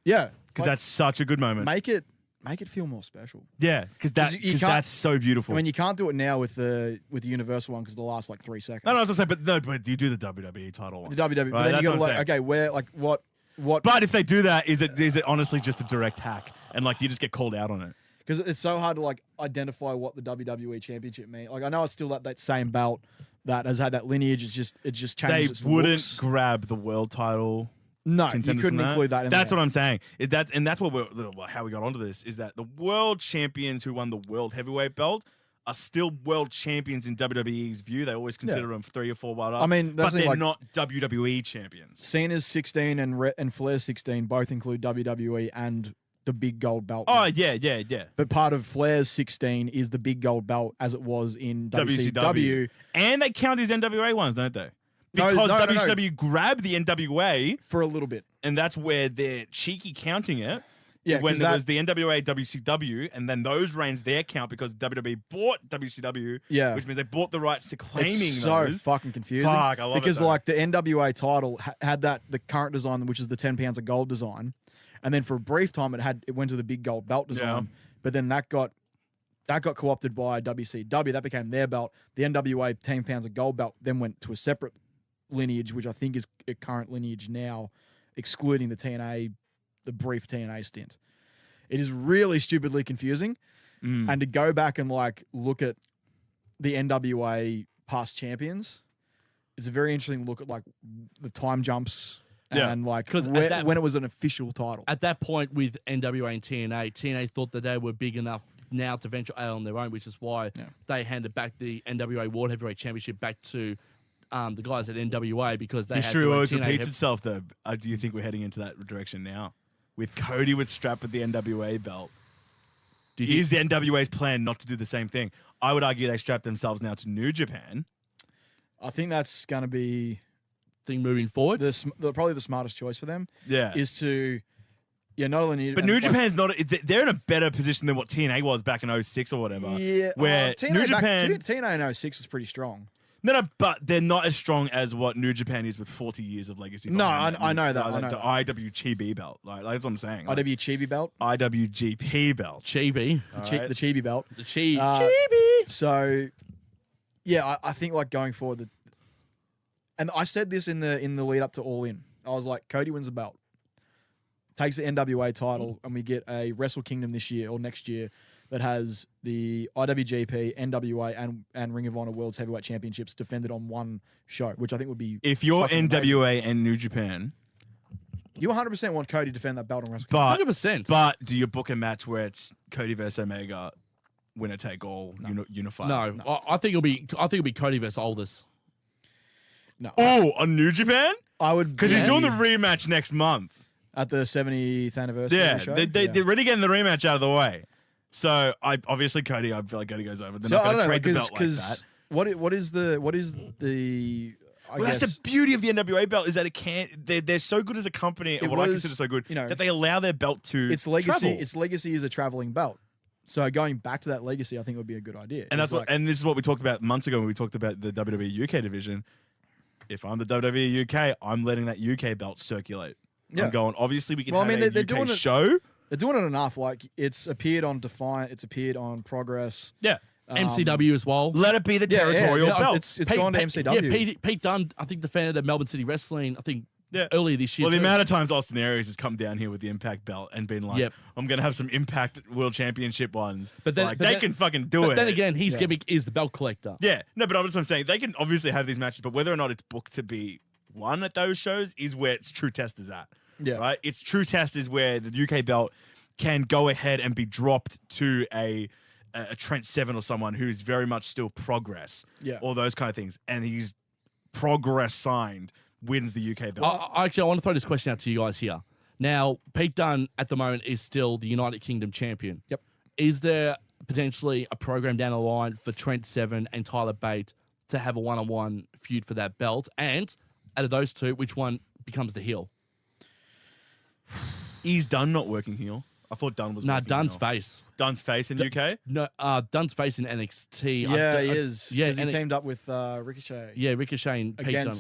yeah, because like, that's such a good moment. make it feel more special. Yeah, because you can't- that's so beautiful. I mean, you can't do it now with the Universal one because the last like 3 seconds. no, that's what I'm saying. But you do the WWE title one. The WWE, Right, but then that's you got what I'm like, saying. okay, where like what? But if they do that, is it honestly just a direct hack and like you just get called out on it? Because it's so hard to like identify what the WWE Championship means. Like I know it's still that same belt that has had that lineage. It just They changed. Its wouldn't looks. grab the world title. No, you contenders couldn't from that. include that. In That's there. what I'm saying. That's what how we got onto this is that the world champions who won the world heavyweight belt are still world champions in WWE's view. They always consider them 3 or 4 wild up. I mean, but that's the they're thing, like- not WWE champions. Cena's 16 and Flair's 16 both include WWE and the big gold belt. Oh ones. yeah. But part of Flair's 16 is the big gold belt as it was in WCW. And they count his NWA ones, don't they? No, Because no, no, no. WCW grabbed the NWA, For a little bit. and that's where they're cheeky counting it. Yeah, when 'cause there that- was the NWA, WCW, and then those reigns their count because WWE bought WCW, Yeah. which means they bought the rights to claiming It's so those. fucking confusing. Fuck, I love it, because though. like the NWA title had the current design, which is the 10 pounds of gold design, and then for a brief time it went to the big gold belt design, Yeah. but then that got co-opted by WCW. That became their belt. The NWA 10 pounds of gold belt then went to a separate lineage, which I think is a current lineage now, excluding the brief TNA stint. It is really stupidly confusing. Mm. And to go back and like look at the NWA past champions, it's a very interesting look at like the time jumps Yeah. and like 'Cause at when it was an official title. At that point with NWA and TNA thought that they were big enough now to venture out on their own, which is why they handed back the NWA World Heavyweight Championship back to the guys at NWA because they History had always TNA repeats itself, though. Do you think we're heading into that direction now? With Cody with strap with the NWA belt. Is the NWA's plan not to do the same thing? I would argue they strap themselves now to New Japan. I think that's going to be thing moving forward. probably the smartest choice for them. Yeah. Is to not only But New Japan's not. They're in a better position than what TNA was back in 06 or whatever. Yeah, Where New Japan. TNA in 06 was pretty strong. No, but they're not as strong as what New Japan is with 40 years of legacy. No, I know that. I know The that. IWGP belt. Like, that's what I'm saying. Like, IWGP belt, IWGP belt. Chibi. All the right. Chibi belt. The Chi. Uh, Chibi. So Yeah, I think like going forward, and I said this in the lead up to All In. I was like, Cody wins a belt, takes the NWA title, and we get a Wrestle Kingdom this year or next year that has the IWGP, NWA, and Ring of Honor World's Heavyweight Championships defended on one show, which I think would be. If you're NWA amazing. and New Japan, you 100% want Cody to defend that belt on Wrestle but Kingdom. 100%. But do you book a match where it's Cody versus Omega, winner take all, unified? No. I think it'll be Cody versus Aldous. No. Oh, on New Japan? I would Because he's doing the rematch next month. At the 70th anniversary. Yeah, show? they're already getting the rematch out of the way. So I feel like Cody goes over. They're not going to trade the belt like that. What is the that's the beauty of the NWA belt is that it can't. They're so good as a company, and what I consider so good, that they allow their belt to its legacy. travel. Its legacy is a traveling belt. So going back to that legacy, I think would be a good idea. And that's and this is what we talked about months ago when we talked about the WWE UK division. If I'm the WWE UK, I'm letting that UK belt circulate. Yeah. I'm going. Obviously, we can have a UK show. They're doing it enough. Like it's appeared on Defiant. It's appeared on Progress. Yeah. MCW as well. Let it be the territorial belt. It's gone to MCW. Yeah, Pete Dunne, I think, defended at Melbourne City Wrestling, I think, earlier this year. Well, the amount of times Austin Aries has come down here with the Impact belt and been like, I'm going to have some Impact World Championship ones. But they can fucking do it. But then again, his gimmick is the belt collector. Yeah. No, but I'm saying they can obviously have these matches, but whether or not it's booked to be won at those shows is where its true test is at. Yeah. Right? Its true test is where the UK belt can go ahead and be dropped to a Trent Seven or someone who's very much still Progress. Yeah. All those kind of things. And he's Progress signed, wins the UK belt. I want to throw this question out to you guys here. Now, Pete Dunne at the moment is still the United Kingdom champion. Yep. Is there potentially a program down the line for Trent Seven and Tyler Bate to have a one-on-one feud for that belt? And out of those two, which one becomes the heel? Is Dunne not working heel? I thought Dunne was working Dunne's heel. face. Dunne's face in UK? No, Dunne's face in NXT. Yeah, he is. Yeah, he teamed up with Ricochet. Yeah, Ricochet and Pete Dunne.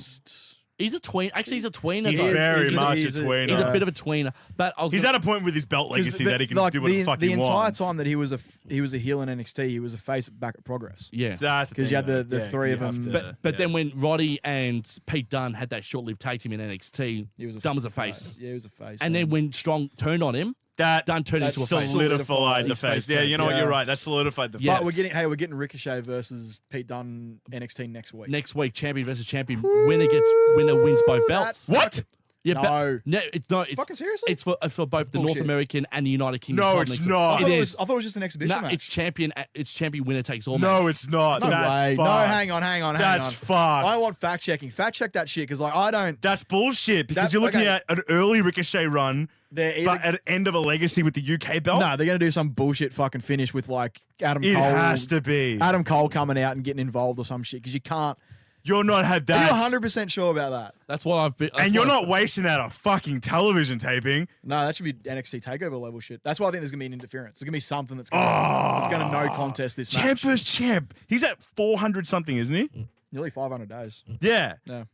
He's a tween. Actually, he's a tweener. He's very much a tweener. He's a bit of a tweener. But he's at a point with his belt legacy that he can do what the fuck he wants. The entire time that he was a heel in NXT, he was a face back at Progress. Yeah, because you had the three of them. But then when Roddy and Pete Dunne had that short-lived tag team in NXT, Dunne was a face. Yeah, he was a face. And then when Strong turned on him, Dunne turned into a face. Solidified the face. Yeah, you know what? You're right. That solidified the face. But we're getting Ricochet versus Pete Dunne NXT next week. Next week, champion versus champion. Winner wins both belts. What? Yeah, it's not. Fucking seriously? It's for both the North American and the United Kingdom. No, it's not. I thought it was just an exhibition match. It's champion winner takes all. No, match. it's not. No way. Fucked. No, hang on. That's fucked. I want fact checking. Fact check that shit because I don't. That's bullshit because you're looking at an early Ricochet run. But at the end of a legacy with the UK belt? No, they're going to do some bullshit fucking finish with like Adam Cole. It has to be. Adam Cole coming out and getting involved or some shit because you can't. You're not had that. Are you 100% sure about that? That's what I've been. And you're not wasting that on fucking television taping. No, that should be NXT TakeOver level shit. That's why I think there's going to be an interference. There's going to be something that's going to no contest this match. Champ versus champ. He's at 400 something, isn't he? Nearly 500 days. Yeah. Yeah.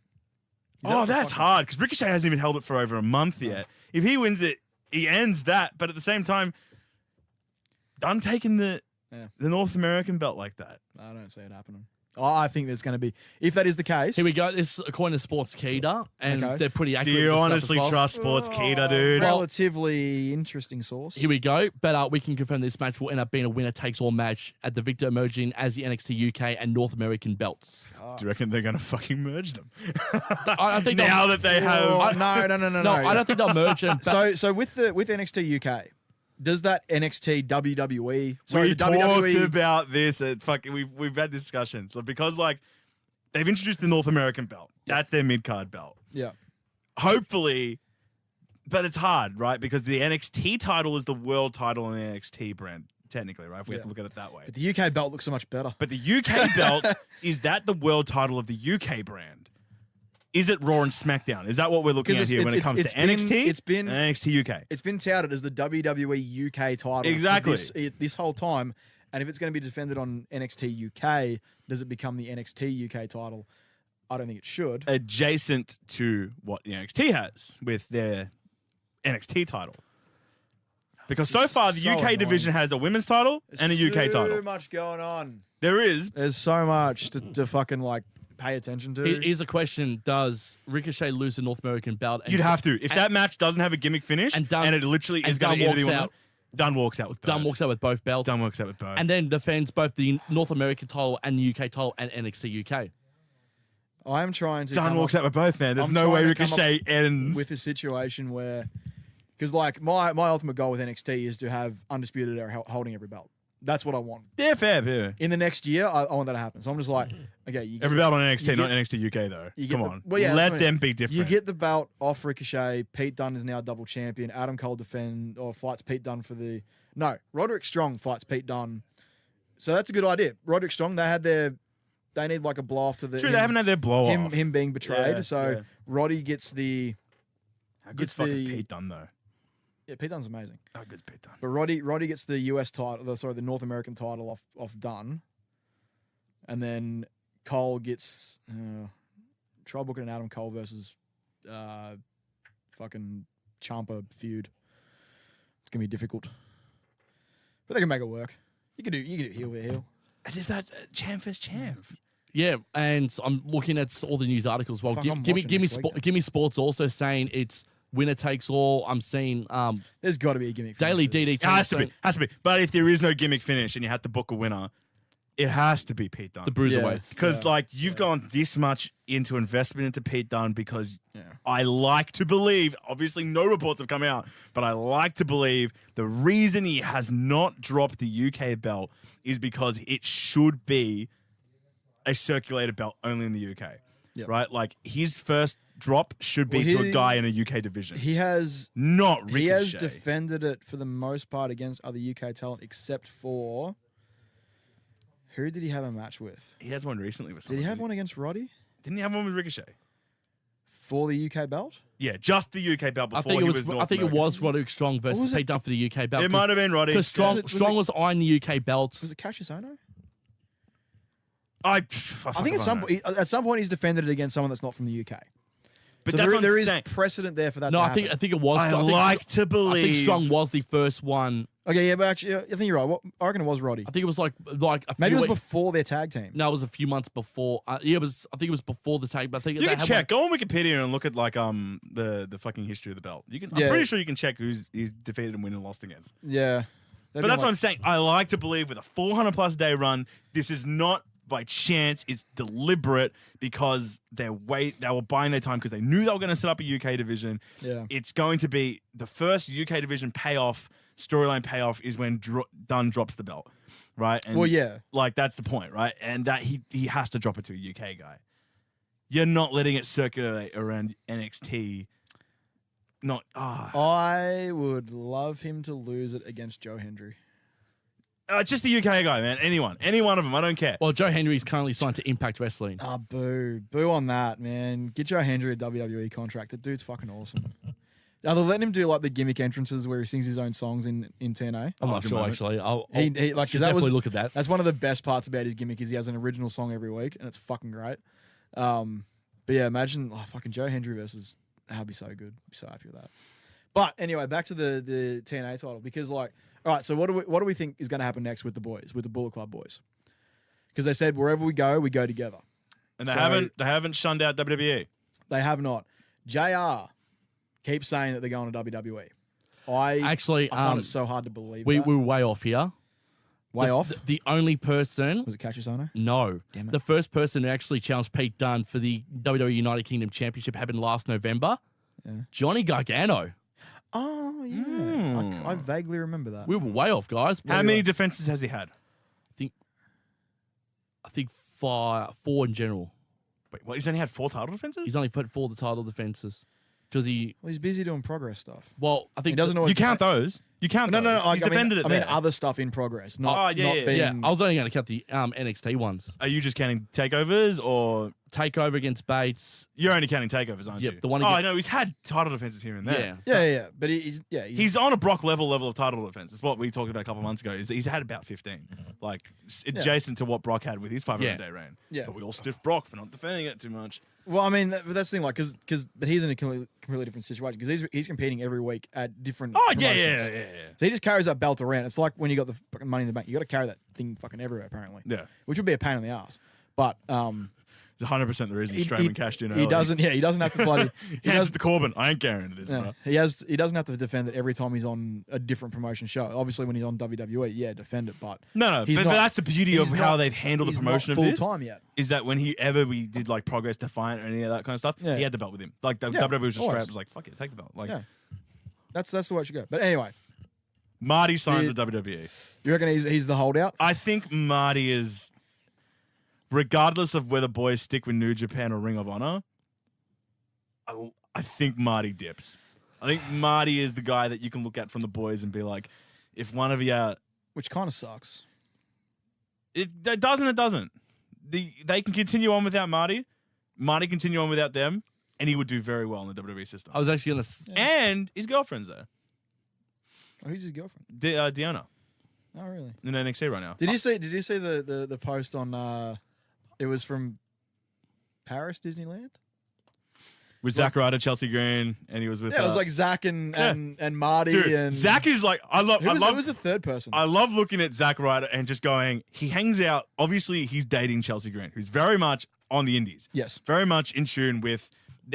Oh, that's hard because Ricochet hasn't even held it for over a month yet. If he wins it, he ends that. But at the same time, I'm taking the North American belt like that. I don't see it happening. I think there's going to be, if that is the case. Here we go. This is according to Sportskeeda, and they're pretty accurate. Do you honestly trust Sportskeeda, dude? Relatively interesting source. Here we go. But we can confirm this match will end up being a winner-takes-all match at the victor emerging as the NXT UK and North American belts. Do you reckon they're going to fucking merge them? I think now that they have... No. I don't think they'll merge them. So with NXT UK... Does that NXT WWE? Sorry, we the WWE talked about this. We've had discussions because they've introduced the North American belt. That's their mid card belt. Yeah. Hopefully, but it's hard, right? Because the NXT title is the world title in the NXT brand, technically, right? If we have to look at it that way. But the UK belt looks so much better. But the UK belt is that the world title of the UK brand? Is it Raw and SmackDown? Is that what we're looking at here when it comes to NXT? It's been NXT UK. It's been touted as the WWE UK title exactly this whole time. And if it's going to be defended on NXT UK, does it become the NXT UK title? I don't think it should. Adjacent to what the NXT has with their NXT title. Because so far, the so UK annoying. division has a women's title and a UK Too title. much going on. There is. There's so much to fucking like pay attention to. Here's a question: does Ricochet lose the North American belt? You'd have to. If that match doesn't have a gimmick finish and Dunn- and it literally and is going to Dunn either walks one, out- Dunn walks out with both. Dunn walks out with both belts, Dunn walks out with both. and then defends both the North American title and the UK title and NXT UK. I am trying to. Dunn come walks up out with both, man. There's I'm no way trying to come up Ricochet ends. with a situation where, because like my ultimate goal with NXT is to have undisputed era holding every belt. That's what I want. Yeah, fair. In the next year, I want that to happen. So I'm just like, okay, you get, Every belt on NXT, you not get- NXT UK though. you get Come the- on. well, yeah, Let that's what I them mean. be different. you get the belt off Ricochet. Pete Dunne is now double champion. Adam Cole fights Pete Dunne for the Roderick Strong fights Pete Dunne. So that's a good idea. Roderick Strong, they need like a blow off to the True, they haven't had their blow off. him being betrayed. Yeah, so yeah. Roddy gets the How good's gets fucking the- Pete Dunne though? yeah, Pete Dunne's amazing. How good's Pete Dunne? But Roddy gets the US title, the North American title off Dunn. And then Cole gets try booking an Adam Cole versus fucking Ciampa feud. It's gonna be difficult. But they can make it work. You can do heel with heel. As if that's champ vs champ. Yeah, and I'm looking at all the news articles. Well, Fuck, I'm give watching next week then. me sports also saying it's winner takes all. I'm seeing There's got to be a gimmick. Daily finish for this. DDT. It has to be. But if there is no gimmick finish and you had to book a winner, it has to be Pete Dunne. the bruiserweights. Because Yeah. like you've gone this much into investment into Pete Dunne because Yeah. I like to believe, obviously no reports have come out, but I like to believe the reason he has not dropped the UK belt is because it should be a circulated belt only in the UK. Yep. Right? Like his first drop should be Well, to a guy in a UK division. He has not Ricochet. He has defended it for the most part against other UK talent, except for who did he have a match with? He had one recently with Did someone. he have one against Roddy Didn't he have one with Ricochet? for the UK belt? Yeah, just the UK belt before I think he it was was. North I think it American. was Roderick Strong versus was it? Pete Dunne for the UK belt. It might have been Roddy. because Strong Was it- Strong was eyeing the UK belt. Was it Cassius Ohno? I think at some point he's defended it against someone that's not from the UK. But So that's what I'm there is saying. precedent there for that. No, to I think happen. it was. I think, like to I believe. think Strong was the first one. Okay, yeah, but actually, I think you're right. I reckon it was Roddy. I think it was like a Maybe few it was weeks- before their tag team. No, it was a few months before. Yeah, it was. I think it was before the tag. But I think You they can had check. Go on Wikipedia and look at like the fucking history of the belt. You can. Yeah. I'm pretty sure you can check who's he's defeated and win and lost against. Yeah, But that's what I'm saying. I like to believe with a 400+ day run, this is not by chance. It's deliberate because they were buying their time because they knew they were going to set up a UK division. Yeah. It's going to be the first UK division storyline payoff is when Dunn drops the belt, right? And Well, yeah. like that's the point, right? And that he has to drop it to a UK guy. You're not letting it circulate around NXT. I would love him to lose it against Joe Hendry. Just the UK guy, man. Any one of them. I don't care. Well, Joe Henry is currently signed to Impact Wrestling. Ah, boo on that, man. Get Joe Hendry a WWE contract. That dude's fucking awesome. Are they letting him do like the gimmick entrances where he sings his own songs in TNA? I'm not good sure moment. actually. I'll He like 'cause should that definitely was look at that. That's one of the best parts about his gimmick is he has an original song every week and it's fucking great. But yeah, imagine fucking Joe Hendry versus that'd be so good. Be so happy with that. But anyway, back to the TNA title because all right. So what do we think is going to happen next with the boys, with the Bullet Club boys? Because they said wherever we go together. And they haven't shunned out WWE. They have not. JR keeps saying that they're going to WWE. I find it so hard to believe. We that. were way off here. way off. The only person. Was it Cassius Ohno? No. Damn it. The first person who actually challenged Pete Dunne for the WWE United Kingdom Championship happened last November. Yeah. Johnny Gargano. Oh yeah, I vaguely remember that. We were way off, guys. How many defenses has he had? I think four in general. Wait, what? He's only had 4 title defenses? He's only put 4 the title defenses because he. Well, he's busy doing progress stuff. Well, I think He doesn't always You count those. You count No, those. no. He's I mean, defended it I mean, there. other stuff in progress. Not yeah, not yeah. being. Yeah, I was only going to count the NXT ones. Are you just counting takeovers or Takeover against Bates. you're only counting takeovers, aren't Yep, you? the one Oh, against- no, he's had title defenses here and there. Yeah. Yeah. But he's He's on a Brock level of title defense. It's what we talked about a couple of months ago. He's had about 15, like adjacent to what Brock had with his 500-day reign. Yeah. But we all stiff Brock for not defending it too much. Well, I mean, that's the thing, like, but he's in a completely different situation because he's competing every week at different. Oh yeah, promotions. So he just carries that belt around. It's like when you got the fucking Money in the Bank. You got to carry that thing fucking everywhere, apparently. Yeah. Which would be a pain in the ass. But it's 100% the reason Strowman cashed in early. He doesn't have to bloody. he hands it to Corbin. I ain't carrying this, bro. He doesn't have to defend it every time he's on a different promotion show. Obviously, when he's on WWE, defend it. But but that's the beauty of how they've handled the promotion of this. Full time yet. Is that when we did like Progress Defiant or any of that kind of stuff, he had the belt with him. Like WWE was just straight up was like, fuck it, take the belt. Like, that's the way it should go. But anyway, Marty signs with WWE. You reckon he's the holdout? I think Marty is. Regardless of whether boys stick with New Japan or Ring of Honor, I think Marty dips. I think Marty is the guy that you can look at from the boys and be like, if one of you... Which kind of sucks. It doesn't. They can continue on without Marty. Marty continue on without them, and he would do very well in the WWE system. I was actually going to... And his girlfriend's there. Oh, who's his girlfriend? Deanna. Oh, really? In NXT right now. Did you see the post on... It was from Paris, Disneyland? With Zack Ryder, Chelsea Green, and he was with... Yeah, it was like Zack and Marty. Dude, and Zack is like... Who was the third person? I love looking at Zack Ryder and just going... He hangs out... Obviously, he's dating Chelsea Green, who's very much on the indies. Yes. Very much in tune with...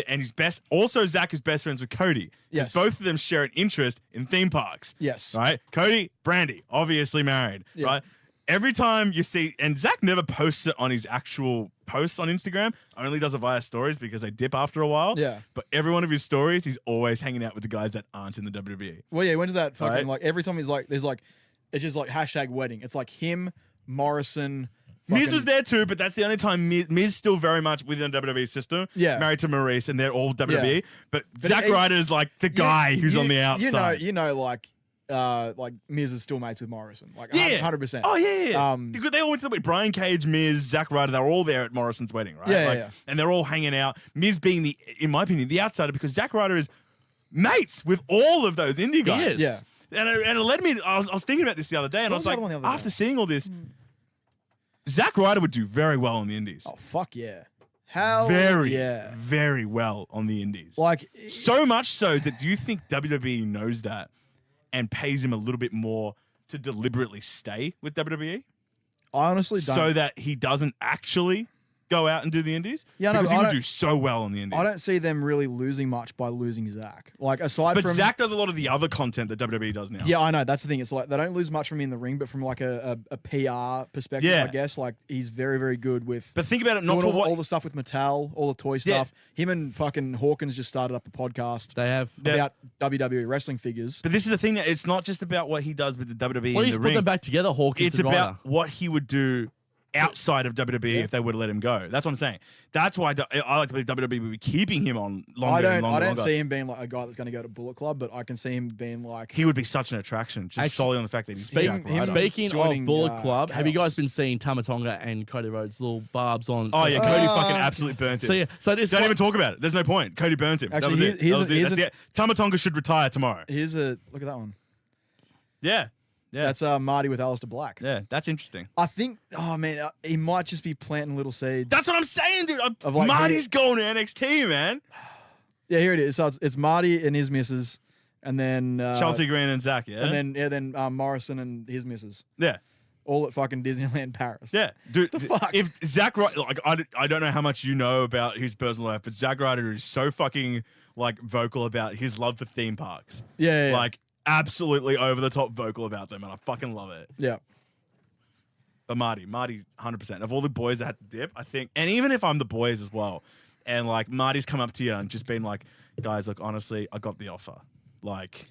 And he's best... Also, Zack is best friends with Cody. Yes. Both of them share an interest in theme parks. Yes. Right? Cody, Brandy, obviously married. Yeah. Right? Every time you see, and Zack never posts it on his actual posts on Instagram, only does it via stories because they dip after a while. Yeah. But every one of his stories, he's always hanging out with the guys that aren't in the WWE. Well, yeah, when does that fucking, like, every time he's like, there's like, it's just like hashtag wedding. It's like him, Morrison. Miz was there too, but that's the only time Miz still very much within the WWE system. Yeah. Married to Maurice, and they're all WWE. Yeah. But Zack Ryder is like the guy who's on the outside. You know, like Miz is still mates with Morrison, like 100%. Oh yeah. Because they all went to the wedding. Brian Cage, Miz, Zack Ryder, they're all there at Morrison's wedding, right? Yeah. And they're all hanging out. Miz being in my opinion, the outsider because Zack Ryder is mates with all of those indie guys. He is. Yeah. And it led me. I was thinking about this the other day, and I was like, after seeing all this, Zack Ryder would do very well on the indies. Oh fuck yeah. Hell very well on the indies. Like so much so that do you think WWE knows that and pays him a little bit more to deliberately stay with WWE? I honestly don't. So that he doesn't actually go out and do the indies? Yeah, no, because he would do so well on the indies. I don't see them really losing much by losing Zack. Like aside from Zack does a lot of the other content that WWE does now. Yeah, I know. That's the thing. It's like they don't lose much from him in the ring, but from like a PR perspective, I guess, like he's very, very good with. But think about it, not for all the stuff with Mattel, all the toy stuff. Him and fucking Hawkins just started up a podcast. They have about WWE wrestling figures. But this is the thing that it's not just about what he does with the WWE. Well, in he's the put ring. them back together, Hawkins. It's about what he would do outside of WWE if they would have let him go. That's what I'm saying. That's why I like to believe WWE would be keeping him on longer and longer. I don't see him being like a guy that's going to go to Bullet Club, but I can see him being like... He would be such an attraction, just solely on the fact that he's Speaking of Bullet Club, have you guys been seeing Tamatonga and Cody Rhodes' little barbs on? Oh, yeah, Cody fucking absolutely burnt it. So this don't even talk about it. There's no point. Cody burnt him. Actually, that was it. Tamatonga should retire tomorrow. Look at that one. Yeah. That's Marty with Aleister Black. Yeah, that's interesting. I think, he might just be planting little seeds. That's what I'm saying, dude. Marty's going to NXT, man. Yeah, here it is. So it's Marty and his missus, and then Chelsea Green and Zack, yeah? And then Morrison and his missus. Yeah. All at fucking Disneyland Paris. Yeah. Dude, the fuck? If Zack Ryder, like, I don't know how much you know about his personal life, but Zack Ryder is so fucking, like, vocal about his love for theme parks. Yeah. Like, absolutely over the top vocal about them, and I fucking love it. Yeah. But Marty, 100%. Of all the boys that had to dip, I think, and even if I'm the boys as well, and like Marty's come up to you and just been like, guys, look, honestly, I got the offer. Like,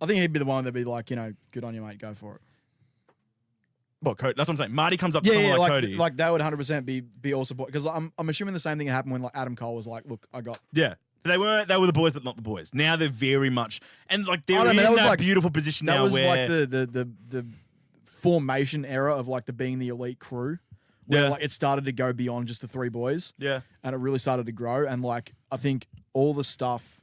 I think he'd be the one that'd be like, good on you, mate, go for it. Well, Cody, that's what I'm saying. Marty comes up to someone like Cody. Like that would 100% be all support. Because I'm assuming the same thing happened when like Adam Cole was like, look, I got... Yeah. They were the boys, but not the boys. Now they're very much, and like they're in that beautiful position now where... That was like the formation era of like being the elite crew. Where like it started to go beyond just the three boys. Yeah. And it really started to grow. And like, I think all the stuff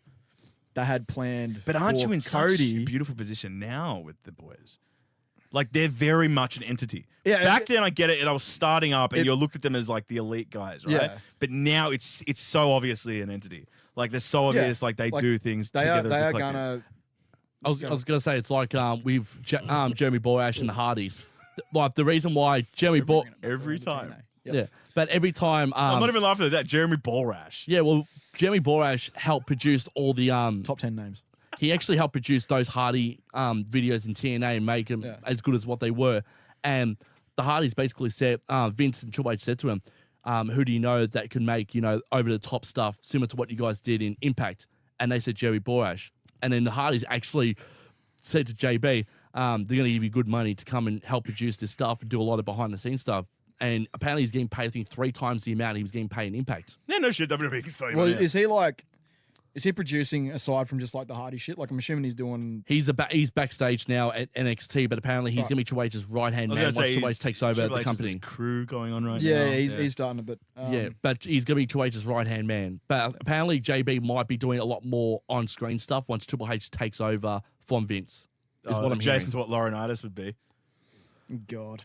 they had planned But aren't you in Cody, such a beautiful position now with the boys? Like, they're very much an entity. Yeah, Back then, I get it, and I was starting up, and you looked at them as, like, the elite guys, right? Yeah. But now it's so obviously an entity. Like, they're so obvious, like, they do things together as a collective. I was going to say it's like with Jeremy Borash and the Hardys. Like the reason why Jeremy Borash every time. Yep. Yeah, but every time I'm not even laughing at that. Jeremy Borash. Yeah, well, Jeremy Borash helped produce all the top 10 names. He actually helped produce those Hardy videos in TNA and make them as good as what they were. And the Hardys basically said, Vince and Triple H said to him, who do you know that can make, over the top stuff similar to what you guys did in Impact? And they said Jerry Borash. And then the Hardys actually said to JB, they're going to give you good money to come and help produce this stuff and do a lot of behind the scenes stuff. And apparently he's getting paid, I think, 3 times the amount he was getting paid in Impact. Yeah, no shit. WWE can tell you. Well, is he producing aside from just like the Hardy shit? Like I'm assuming he's doing. He's backstage now at NXT, but apparently he's going to be Triple H's right hand man once Triple H takes over the company. Crew going on right now. Yeah, he's starting a bit. Yeah, but he's going to be Triple H's right hand man. But apparently JB might be doing a lot more on screen stuff once Triple H takes over from Vince. Is what I'm Jason's hearing. what Laurinaitis would be. God.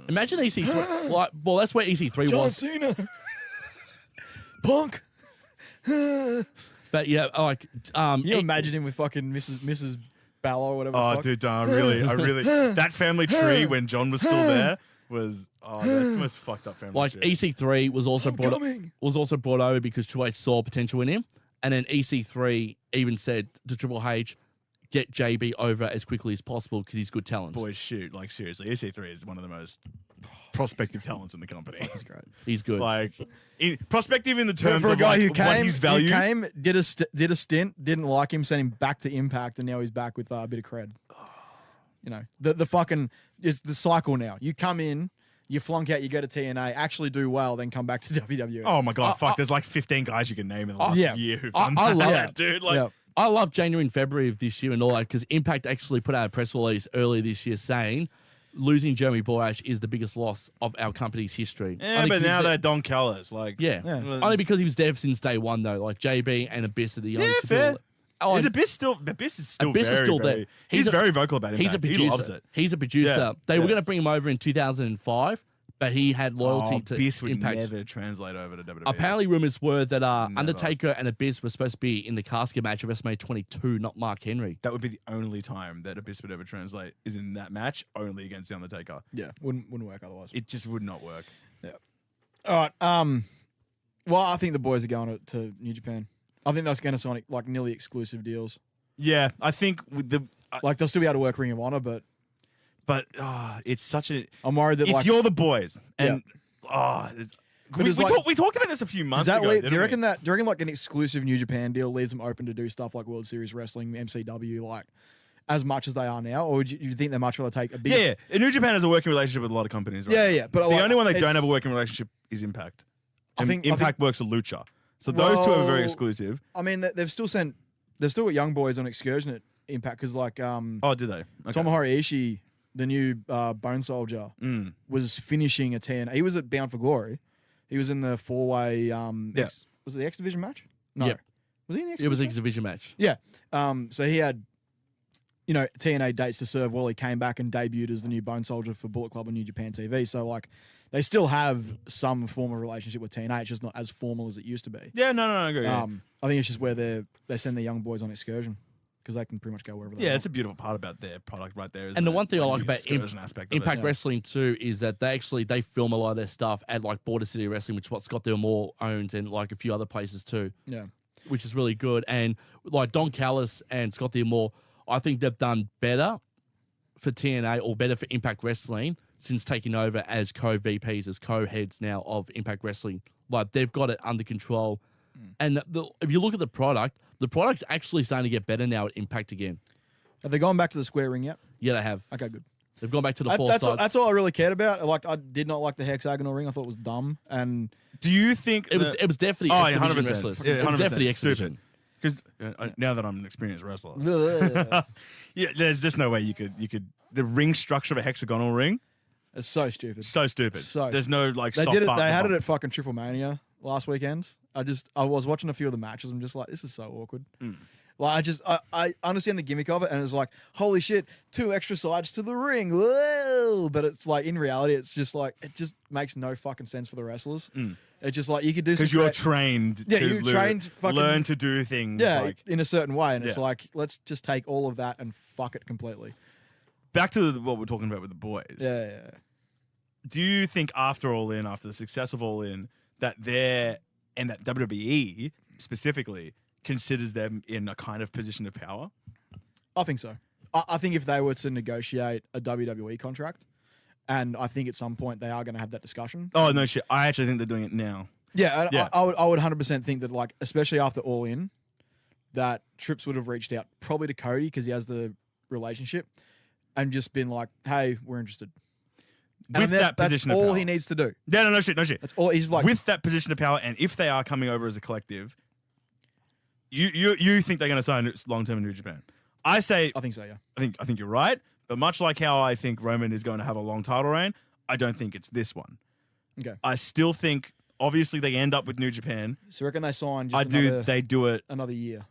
Imagine EC3. Well, that's where EC3 John was. Cena. Punk. But yeah, like you imagine him with fucking Mrs. Balor or whatever. Oh, dude, I really that family tree when John was still there was that's the most fucked up family tree. EC3 was also brought over because Triple H saw potential in him, and then EC3 even said to Triple H, get JB over as quickly as possible because he's good talent. Boys, shoot, like seriously, EC3 is one of the most prospective talents in the company. He's great. He's good. Like prospective in the terms for a of guy like, who what he's valued. He came, did a stint, didn't like him, sent him back to Impact, and now he's back with a bit of cred. The fucking it's the cycle now. You come in, you flunk out, you go to TNA, actually do well, then come back to WWE. Oh my god, fuck! There's like 15 guys you can name in the last year who've done I that, love it, dude. Like. I love January and February of this year and all that because Impact actually put out a press release earlier this year saying losing Jeremy Borash is the biggest loss of our company's history. Yeah, but now they're Don Callis. Like, only because he was there since day one though. Like JB and Abyss are the only two fair. people. Oh, is Abyss still? Abyss is still there. He's very vocal about it. He's a producer. He loves it. He's a producer. They were going to bring him over in 2005. But he had loyalty to Abyss would Impact. never translate over to WWE. Apparently, rumors were that Undertaker and Abyss were supposed to be in the casket match of WrestleMania 22, not Mark Henry. That would be the only time that Abyss would ever translate is in that match, only against the Undertaker. Yeah, wouldn't work otherwise. It just would not work. Yeah. All right. Well, I think the boys are going to New Japan. I think that's going to sign like nearly exclusive deals. Yeah, I think with the like they'll still be able to work Ring of Honor, but it's such a. I'm worried that if you're the boys and we talked about this a few months ago. Do you reckon like an exclusive New Japan deal leaves them open to do stuff like World Series Wrestling, MCW, like as much as they are now, or do you think they much rather take a big? Yeah. New Japan has a working relationship with a lot of companies. Right? Yeah. But the only one they don't have a working relationship is Impact. I think Impact works with Lucha, so those two are very exclusive. I mean, they've still got young boys on excursion at Impact because like oh, did they? Okay. Tomohiro Ishii, the new Bone Soldier, was finishing a 10. He was at Bound for Glory. He was in the 4-way. Was it the X Division match? No. Yep. Was he in the X? It was the X Division match. Yeah. So he had, TNA dates to serve while he came back and debuted as the new Bone Soldier for Bullet Club on New Japan TV. So like, they still have some form of relationship with TNA. It's just not as formal as it used to be. Yeah. No. I agree. I think it's just where they send their young boys on excursion. Because they can pretty much go wherever they want. Yeah, it's a beautiful part about their product right there. And the one thing I like about Impact Wrestling too is that they film a lot of their stuff at like Border City Wrestling, which is what Scott D'Amore owns, and like a few other places too. Yeah, which is really good. And like Don Callis and Scott D'Amore, I think they've done better for TNA or better for Impact Wrestling since taking over as co-VPs, as co-heads now of Impact Wrestling. Like they've got it under control. And if you look at the product's actually starting to get better now at Impact again. Have they gone back to the square ring yet? Yeah, they have. Okay, good. They've gone back to the four sides. That's all I really cared about. Like, I did not like the hexagonal ring. I thought it was dumb. And do you think it was definitely X-Division wrestlers? Yeah, it was definitely X-Division. Because now that I'm an experienced wrestler, there's just no way you could. The ring structure of a hexagonal ring. It's so stupid. So stupid. There's no like. They had it at fucking Triple Mania last weekend. I was watching a few of the matches. I'm just like, this is so awkward. Like I understand the gimmick of it, and it's like, holy shit, 2 extra sides to the ring. Whoa! But it's like in reality, it's just like it just makes no fucking sense for the wrestlers. It's just like you could do because you're trained. Yeah, to you're trained. Fucking, learn to do things. Yeah, like, in a certain way, and it's like let's just take all of that and fuck it completely. back to what we're talking about with the boys. Yeah. Do you think after All In, after the success of All In, that WWE specifically considers them in a kind of position of power? I think so. I think if they were to negotiate a WWE contract, and I think at some point they are going to have that discussion. Oh, no shit. I actually think they're doing it now. Yeah, I would 100% think that, like, especially after All In, that Trips would have reached out probably to Cody because he has the relationship and just been like, hey, we're interested. With that position of power. That's all he needs to do. Yeah, no shit. That's all he's like. With that position of power, and if they are coming over as a collective, you think they're going to sign long-term in New Japan? I think so, yeah. I think you're right. But much like how I think Roman is going to have a long title reign, I don't think it's this one. Okay. I still think, obviously, they end up with New Japan. So I reckon they sign They do it another year.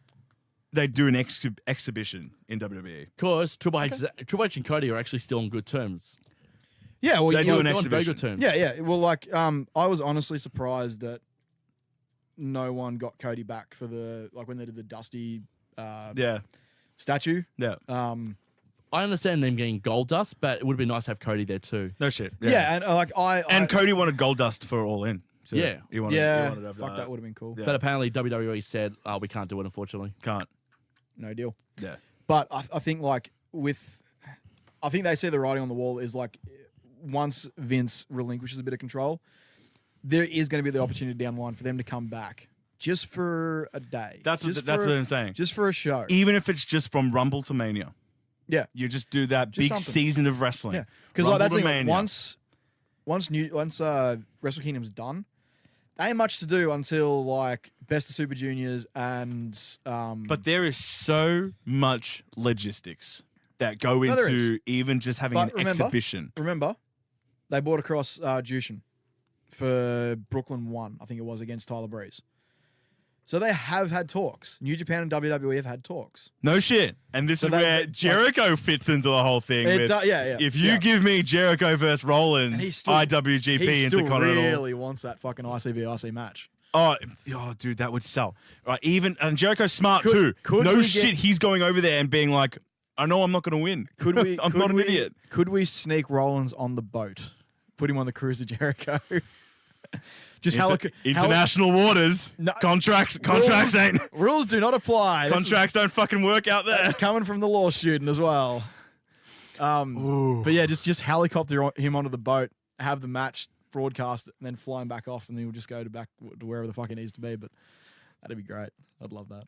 They do an exhibition in WWE. Because Triple H and Cody are actually still on good terms. Yeah, well, they do an on exhibition. very good terms. Yeah. Well, like, I was honestly surprised that no one got Cody back for when they did the Dusty statue. Yeah. I understand them getting Gold Dust, but it would have been nice to have Cody there too. No shit. Yeah, and Cody wanted Gold Dust for All In. So yeah. He wanted to have fuck, that would have been cool. Yeah. But apparently WWE said, we can't do it, unfortunately. Can't. No deal. Yeah. But I think I think they see the writing on the wall is like once Vince relinquishes a bit of control, there is going to be the opportunity down the line for them to come back just for a day. That's what I'm saying. Just for a show. Even if it's just from Rumble to Mania. Yeah. You just do that Just big something. season of wrestling. Yeah. Because like, that's the thing, Mania. once Wrestle Kingdom's done, there ain't much to do until like Best of Super Juniors and But there is so much logistics that go into even just having an exhibition. Remember, they brought across Jushin for Brooklyn 1, I think it was, against Tyler Breeze. So they have had talks. New Japan and WWE have had talks. No shit. And this is where Jericho fits into the whole thing. If you give me Jericho versus Rollins, IWGP Intercontinental. He really wants that fucking IC match. Oh, dude, that would sell. Right, and Jericho's smart too. He's going over there and being like, I know I'm not going to win. I'm not an idiot. Could we sneak Rollins on the boat? Put him on the cruise to Jericho? Just international waters. No, contracts ain't. Rules do not apply. Contracts don't fucking work out there. It's coming from the law student as well. But yeah, just helicopter him onto the boat, have the match broadcast, and then fly him back off, and then we'll just go back to wherever the fuck it needs to be. But that'd be great. I'd love that.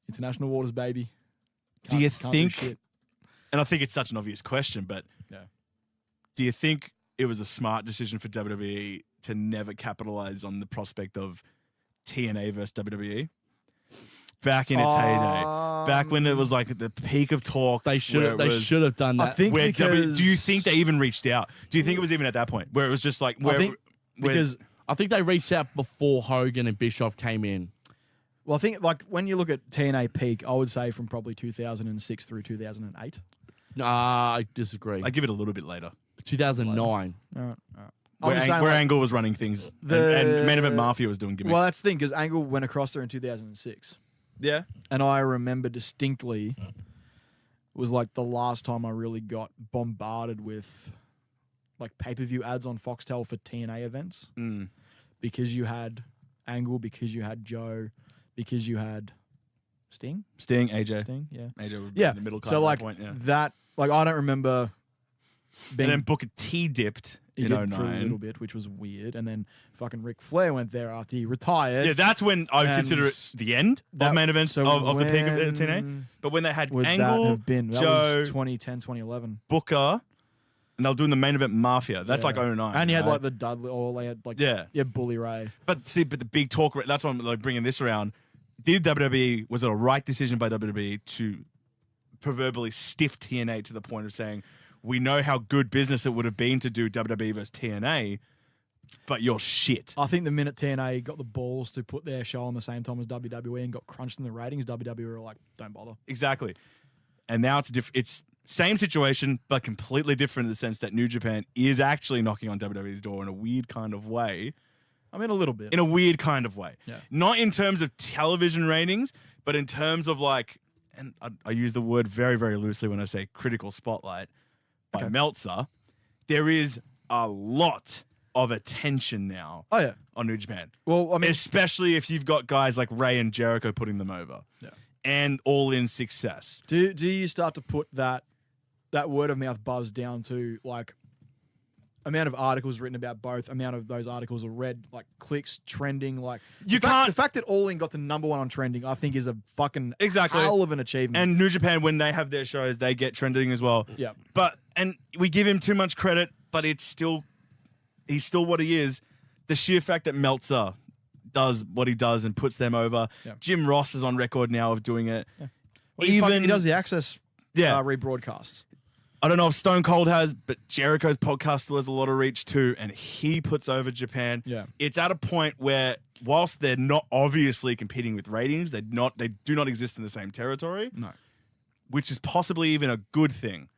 International waters, baby. Do you think? And I think it's such an obvious question, but do you think it was a smart decision for WWE to never capitalize on the prospect of TNA versus WWE? Back in its heyday. Back when it was like at the peak of talks. They should have done that. I think do you think they even reached out? Do you think it was even at that point where it was just like... I think they reached out before Hogan and Bischoff came in. Well, I think like when you look at TNA peak, I would say from probably 2006 through 2008. No, I disagree. I give it a little bit later. 2009. All right. Where Angle was running things. And Main Event Mafia was doing gimmicks. Well, that's the thing, because Angle went across there in 2006. Yeah. And I remember distinctly, it was like the last time I really got bombarded with like pay-per-view ads on Foxtel for TNA events. Because you had Angle, because you had Joe, because you had Sting, AJ. Sting, yeah. AJ would be in the middle card so like at that point, that, like I don't remember being... And then Booker T dipped in did 09. for a little bit, which was weird. And then fucking Ric Flair went there after he retired. Yeah, that's when I would consider it the end of main events of the peak of TNA. But when they had Angle, that Joe, was 2010, 2011. Booker, and they were doing the Main Event Mafia. That's like 09. And you had like the Dudley, or they had like Bully Ray. But the big talk, that's why I'm like bringing this around. Did WWE, was it a right decision by WWE to proverbially stiff TNA to the point of saying, we know how good business it would have been to do WWE versus TNA, but you're shit. I think the minute TNA got the balls to put their show on the same time as WWE and got crunched in the ratings, WWE were like, don't bother. Exactly. And now it's same situation, but completely different in the sense that New Japan is actually knocking on WWE's door in a weird kind of way. I mean, a little bit. In a weird kind of way. Yeah. Not in terms of television ratings, but in terms of like, and I use the word very, very loosely when I say critical spotlight by Meltzer, there is a lot of attention now on New Japan. Well, I mean, especially if you've got guys like Ray and Jericho putting them over. Yeah. And All In success. Do you start to put that word of mouth buzz down to like amount of articles written about both, amount of those articles are read, like clicks, trending, like the fact that All In got to #1 on trending, I think is a fucking hell of an achievement. And New Japan, when they have their shows, they get trending as well. Yeah. And we give him too much credit, but he's still what he is. The sheer fact that Meltzer does what he does and puts them over. Yeah. Jim Ross is on record now of doing it. Yeah. Well, he does the Access rebroadcasts. I don't know if Stone Cold has, but Jericho's podcast still has a lot of reach too, and he puts over Japan. Yeah. It's at a point where, whilst they're not obviously competing with ratings, they do not exist in the same territory. No. Which is possibly even a good thing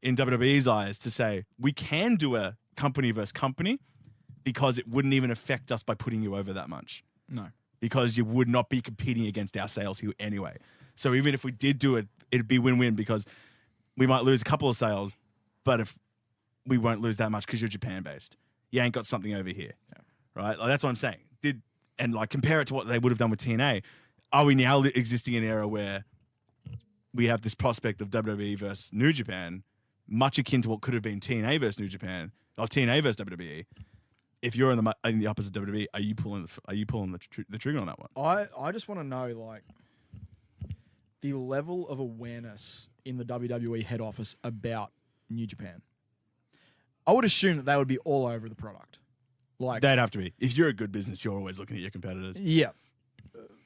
in WWE's eyes to say, we can do a company versus company because it wouldn't even affect us by putting you over that much. No. Because you would not be competing against our sales here anyway. So even if we did do it, it'd be win-win because we might lose a couple of sales, but if we won't lose that much because you're Japan-based. You ain't got something over here, right? Like, that's what I'm saying. Compare it to what they would have done with TNA. Are we now existing in an era where we have this prospect of WWE versus New Japan, much akin to what could have been TNA versus New Japan, or TNA versus WWE? If you're in the opposite WWE, are you pulling the trigger on that one? I just want to know, like, the level of awareness in the WWE head office about New Japan. I would assume that they would be all over the product. Like, they'd have to be. If you're a good business, you're always looking at your competitors. Yeah.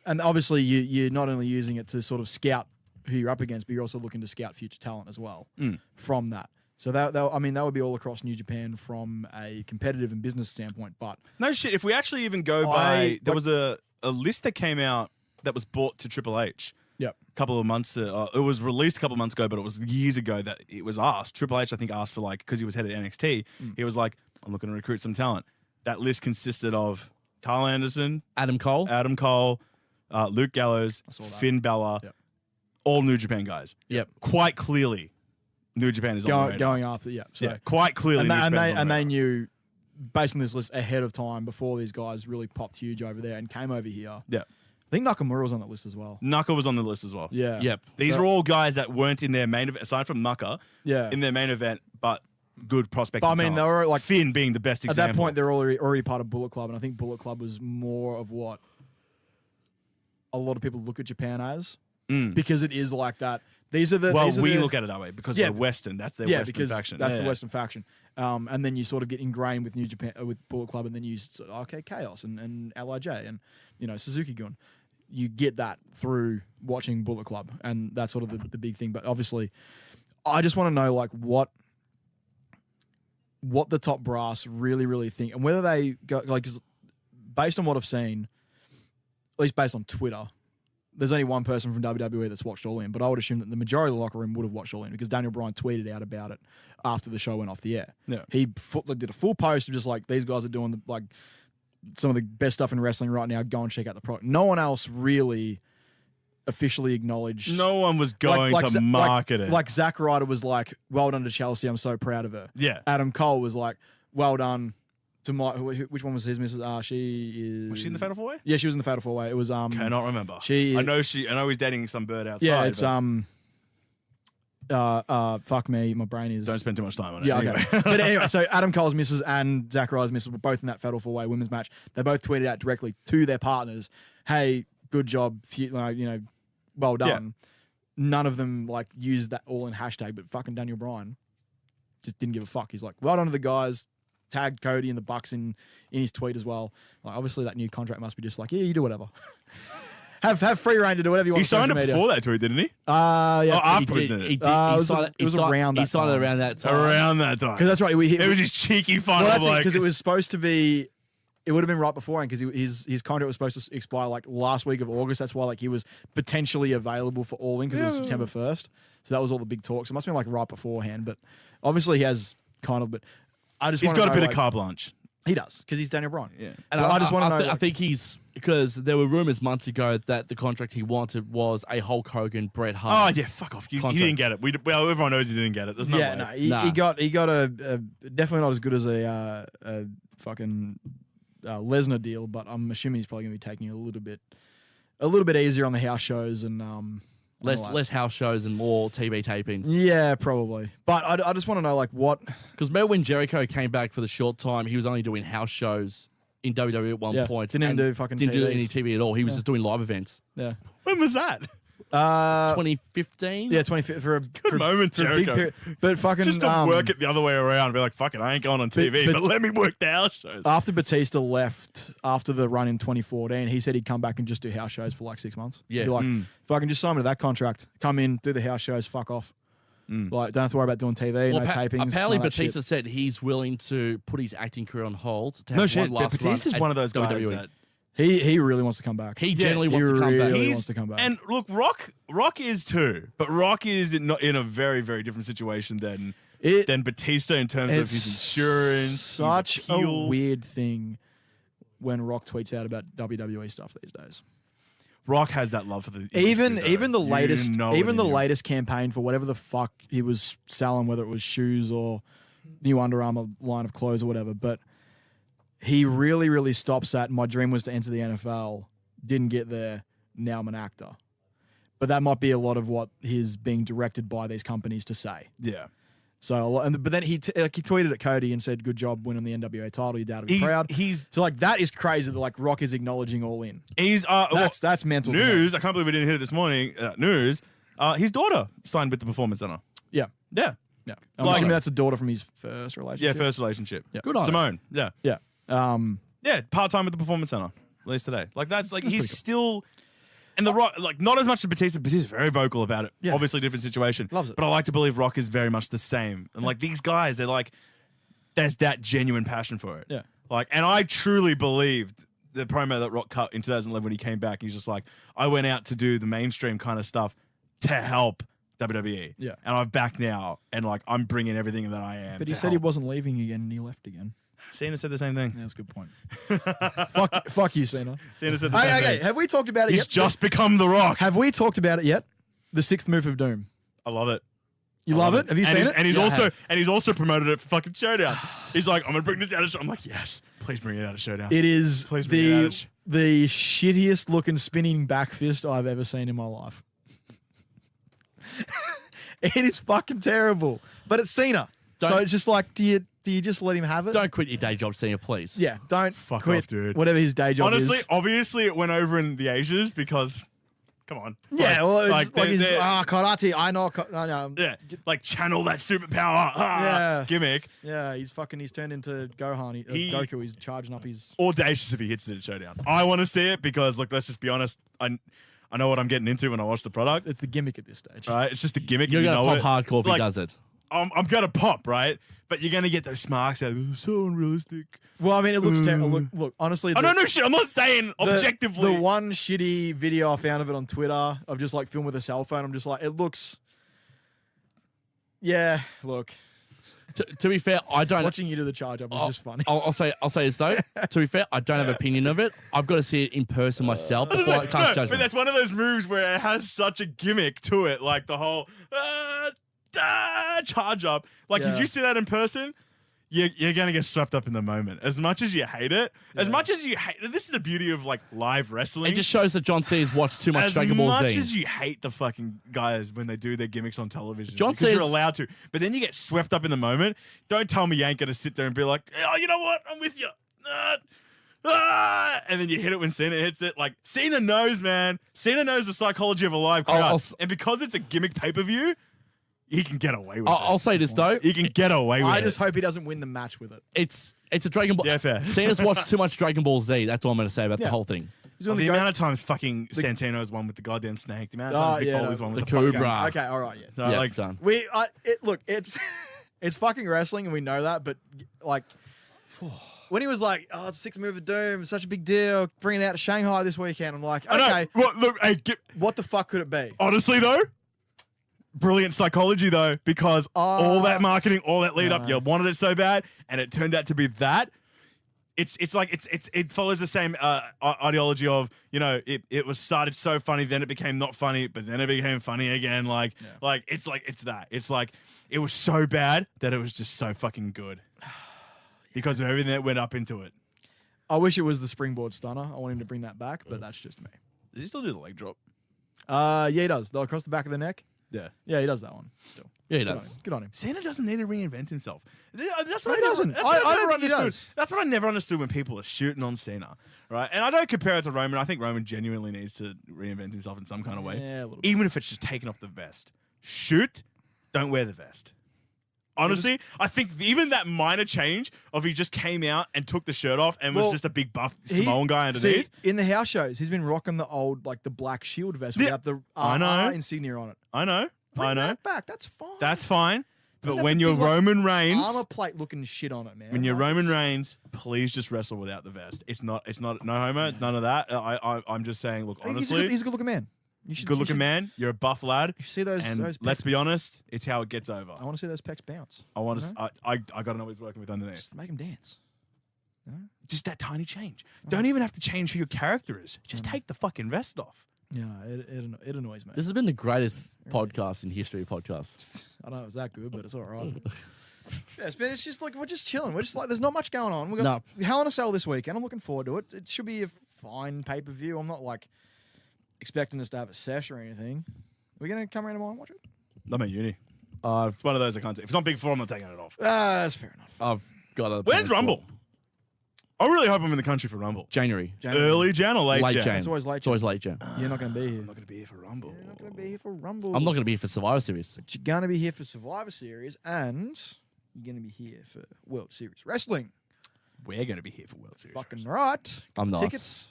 And obviously you're not only using it to sort of scout who you're up against, but you're also looking to scout future talent as well from that. So that would be all across New Japan from a competitive and business standpoint. But no shit, if we actually even go there was a list that came out that was brought to Triple H. Yep. A couple of months. It was released a couple of months ago, but it was years ago that it was asked. Triple H, I think, asked for because he was head of NXT. He was like, I'm looking to recruit some talent. That list consisted of Carl Anderson, Adam Cole, Luke Gallows, Finn Balor, all New Japan guys. Yep. Quite clearly, New Japan is on the radar. Going after. Yeah. So, quite clearly. And they knew, based on this list ahead of time, before these guys really popped huge over there and came over here. Yeah. I think Nakamura was on that list as well. Naka was on the list as well. Yeah. Yep. These are all guys that weren't in their main event, aside from Naka, in their main event, but good prospect. But I mean, they were like Finn being the best example. At that point, they're already part of Bullet Club, and I think Bullet Club was more of what a lot of people look at Japan as, because it is like that. These are the look at it that way because we're Western. That's their Western faction. That's the Western faction. And then you sort of get ingrained with New Japan, with Bullet Club, and then you Chaos and Lij and Suzuki Gun. You get that through watching Bullet Club, and that's sort of the big thing. But obviously, I just want to know like what the top brass really, really think, and whether they go like, 'cause based on what I've seen, at least based on Twitter, there's only one person from WWE that's watched All In, but I would assume that the majority of the locker room would have watched All In because Daniel Bryan tweeted out about it after the show went off the air. Yeah. He did a full post of just like, these guys are doing some of the best stuff in wrestling right now. Go and check out the product. No one else really officially acknowledged. No one was going to market it. Like Zack Ryder was like, well done to Chelsea. I'm so proud of her. Yeah. Adam Cole was like, well done to my. Which one was his missus? She is. Was she in the Fatal 4-Way? Yeah, she was in the Fatal 4-Way. It was Cannot remember. I know he's dating some bird outside. Yeah, it's fuck me, my brain is. Don't spend too much time on it. Yeah, anyway. okay. But anyway, so Adam Cole's missus and Zack Ryder's missus were both in that Fatal 4-Way women's match. They both tweeted out directly to their partners, "Hey, good job, well done." Yeah. None of them used that All In hashtag, but fucking Daniel Bryan just didn't give a fuck. He's like, "Well done to the guys." Tagged Cody and the Bucks in his tweet as well. Obviously, that new contract must be just like, yeah, you do whatever. have free reign to do whatever you want. He on social signed it media. before that tweet, didn't he? Yeah. Afterwards, didn't He it? did. It was around that He signed it time. around that time. Around that time. Because that's right. It was his cheeky final. Because it was supposed to be. It would have been right beforehand because his contract was supposed to expire like last week of August. That's why like he was potentially available for All In because it was September 1st. So that was all the big talks. It must have been like right beforehand, but obviously he has kind of. But I just He's got a bit like, of carte blanche. He does because he's Daniel Bryan. Yeah. And I just want to know. I think he's because there were rumors months ago that the contract he wanted was a Hulk Hogan, Bret Hart. Oh yeah, fuck off. He didn't get it. Well, everyone knows he didn't get it. There's no way. No, he got a definitely not as good as a fucking Lesnar deal, but I'm assuming he's probably going to be taking it a little bit easier on the house shows and less house shows and more TV tapings. Yeah, probably. But I just want to know like what because remember when Jericho came back for the short time, he was only doing house shows in WWE at one point. Didn't even do fucking didn't do TVs. any TV at all. He was just doing live events. Yeah. When was that? 2015. Yeah, 20 for a Good moment, for a big Jericho. period. But fucking Just to work it the other way around. Be like, fuck it, I ain't going on TV, but let me work the house shows. after Batista left after the run in 2014, he said he'd come back and just do house shows for like 6 months. Yeah. He'd be like, fucking just sign me to that contract. Come in, do the house shows, fuck off. Like, don't have to worry about doing TV, no tapings. Apparently, none of that Batista shit. said he's willing to put his acting career on hold to have No one shit. last Batista's run one at of those guys WWE. that He really wants to come back. He generally wants to come really back. wants to come back. And look, Rock is too, but Rock is in a very, very different situation than Batista in terms of his insurance. Such his a appeal. weird thing when Rock tweets out about WWE stuff these days. Rock has that love for the Even industry, the though. latest You know it in you. latest campaign for whatever the fuck he was selling, whether it was shoes or new Under Armour line of clothes or whatever, but he really, really stops at my dream was to enter the NFL, didn't get there, now I'm an actor. But that might be a lot of what he's being directed by these companies to say. Yeah. So, but then he tweeted at Cody and said, "Good job winning the NWA title. Your dad will be proud." So like that is crazy that like Rock is acknowledging All In. That's mental. News. I can't believe we didn't hit it this morning. News. His daughter signed with the Performance Center. Yeah. Yeah. Yeah. I'm assuming that's a daughter from his first relationship. Yeah, first relationship. Yeah. Good on Simone. Yeah. Yeah. Yeah, part-time with the Performance Center. At least today. Like that's like That's he's pretty cool. still and the Rock, like not as much as Batista. Batista's very vocal about it. Yeah. Obviously different situation. Loves it. But I like to believe Rock is very much the same. And like these guys, they're like there's that genuine passion for it. Yeah. Like, and I truly believed the promo that Rock cut in 2011 when he came back. He's just like, I went out to do the mainstream kind of stuff to help WWE. Yeah. And I'm back now, and like I'm bringing everything that I am. But he to said he help. wasn't leaving again, and he left again. Cena said the same thing. Yeah, that's a good point. fuck you, Cena. Cena said the same Okay, thing. have we talked about it He's yet? just become The Rock. Have we talked about it yet? The sixth move of Doom. I love it. You love it? Have you and seen he's, it? And he's Yeah, I also have. promoted it for fucking Showdown. He's like, I'm gonna bring this out of Showdown. I'm like, yes, please bring it out of Showdown. It is Please bring it out. the shittiest looking spinning back fist I've ever seen in my life. It is fucking terrible. But it's Cena. So it's just like, do you just let him have it? Don't quit your day job, Cena, please. Yeah, don't Fuck quit off, dude. whatever his day job Honestly, is. obviously, it went over in the Asians because, come on. Yeah, well, it's like he's they're- karate. I know. No. yeah, like channel that superpower Yeah. gimmick. Yeah, he's turned into Gohan. Goku. He's charging up his. Audacious if he hits it at Showdown. I want to see it because, look, let's just be honest. I know what I'm getting into when I watch the product. It's the gimmick at this stage. Right? It's just the gimmick. You're you going know to pop it. hardcore if Like, he does it. I'm gonna pop, right? But you're gonna get those smarks out. It's so unrealistic. Well, I mean, it looks terrible. Look, honestly. I don't know shit. I'm not saying objectively. The one shitty video I found of it on Twitter of just like film with a cell phone, I'm just like, it looks. Yeah, look. To be fair, I don't. Watching you do the charge up is just funny. I'll say this though. To be fair, I don't have an opinion of it. I've got to see it in person myself before I cast No, judgment. but that's one of those moves where it has such a gimmick to it, like the whole charge up. Like if Yeah. you see that in person, you're gonna get swept up in the moment. As much as you hate it, this is the beauty of like live wrestling. It just shows that John Cena's watched too much Dragon Ball Z. As much as you hate the fucking guys when they do their gimmicks on television, John because Cena's- you're allowed to, but then you get swept up in the moment. Don't tell me you ain't gonna sit there and be like, oh, you know what? I'm with you. And then you hit it when Cena hits it. Like Cena knows, man. Cena knows the psychology of a live crowd, and because it's a gimmick pay-per-view, he can get away with it. I'll say this though. He can get away with it. I just hope he doesn't win the match with it. It's a Dragon Ball. Yeah, fair. Cena's watched too much Dragon Ball Z. That's all I'm going to say about the Yeah. whole thing. He's doing the the amount of times fucking Santino's won with the goddamn snake. The amount of times Mick Foley's won with The the fucking- Cobra. Okay, all right, yeah. So, Yeah, like, done. Look, it's it's fucking wrestling, and we know that. But like, when he was like, "Oh, it's 6 Move of Doom, such a big deal, bringing it out to Shanghai this weekend," I'm like, I know. okay, What, look, hey, what the fuck could it be? honestly though, brilliant psychology though, because all that marketing, all that lead up, you wanted it so bad, and it turned out to be that. It follows the same ideology of, you know, it was started so funny, then it became not funny, but then it became funny again. It's that. It's like it was so bad that it was just so fucking good because of everything that went up into it. I wish it was the springboard stunner. I want him to bring that back, but that's just me. Does he still do the leg drop? Yeah, he does. Though across the back of the neck. Yeah. Yeah, he does that one still. Yeah, he Good does. on him. Good on him. Cena doesn't need to reinvent himself. That's No, what he I never, doesn't. that's what I never don't think he understood. does. That's what I never understood when people are shooting on Cena, right? And I don't compare it to Roman. I think Roman genuinely needs to reinvent himself in some kind of way, Yeah, a little bit. even if it's just taking off the vest. Shoot, don't wear the vest. Honestly, I think even that minor change of he just came out and took the shirt off and was just a big buff Samoan guy underneath. See, in the house shows, he's been rocking the old, like the black shield vest without the I know. insignia on it. I know. Bring that back. That's fine. That's fine. But Doesn't when have to you're be, like, Roman Reigns, armor plate looking shit on it, man. when you're Like, Roman it's- Reigns, please just wrestle without the vest. It's not no homo. It's none of that. I'm just saying. Look, honestly, he's a good looking man. You should, good you looking should- man. You're a buff lad, You should see those. and those pecs. let's be honest, it's how it gets over. I want to see those pecs bounce. I want you to. know? I got to know what he's working with underneath. Just make him dance. You know? Just that tiny change. Don't even have to change who your character is. Just take the fucking vest off. Yeah, no, it annoys me. This has been the greatest podcast in history of podcasts. I don't know if it's that good, but it's all right. Yeah, it's just like we're just chilling. We're just like there's not much going on. We got Hell in a Cell this weekend. I'm looking forward to it. It should be a fine pay per view. I'm not like expecting us to have a sesh or anything. We're gonna come around tomorrow and watch it. I'm at uni. I've It's one of those I can't take. If it's not Big Four, I'm not taking it off. That's fair enough. I've got a. Where's Rumble? I really hope I'm in the country for Rumble. January. Early Jan or late, Late Jan? Jan. It's always late. It's always late Jan. You're not gonna be here. I'm not going to be here for Rumble. You're not gonna be here for Rumble. I'm not going to be here for Survivor Series. But you're gonna be here for Survivor Series, and you're gonna be here for World Series Wrestling. We're going to be here for World Series. Fucking right. I'm not. Tickets.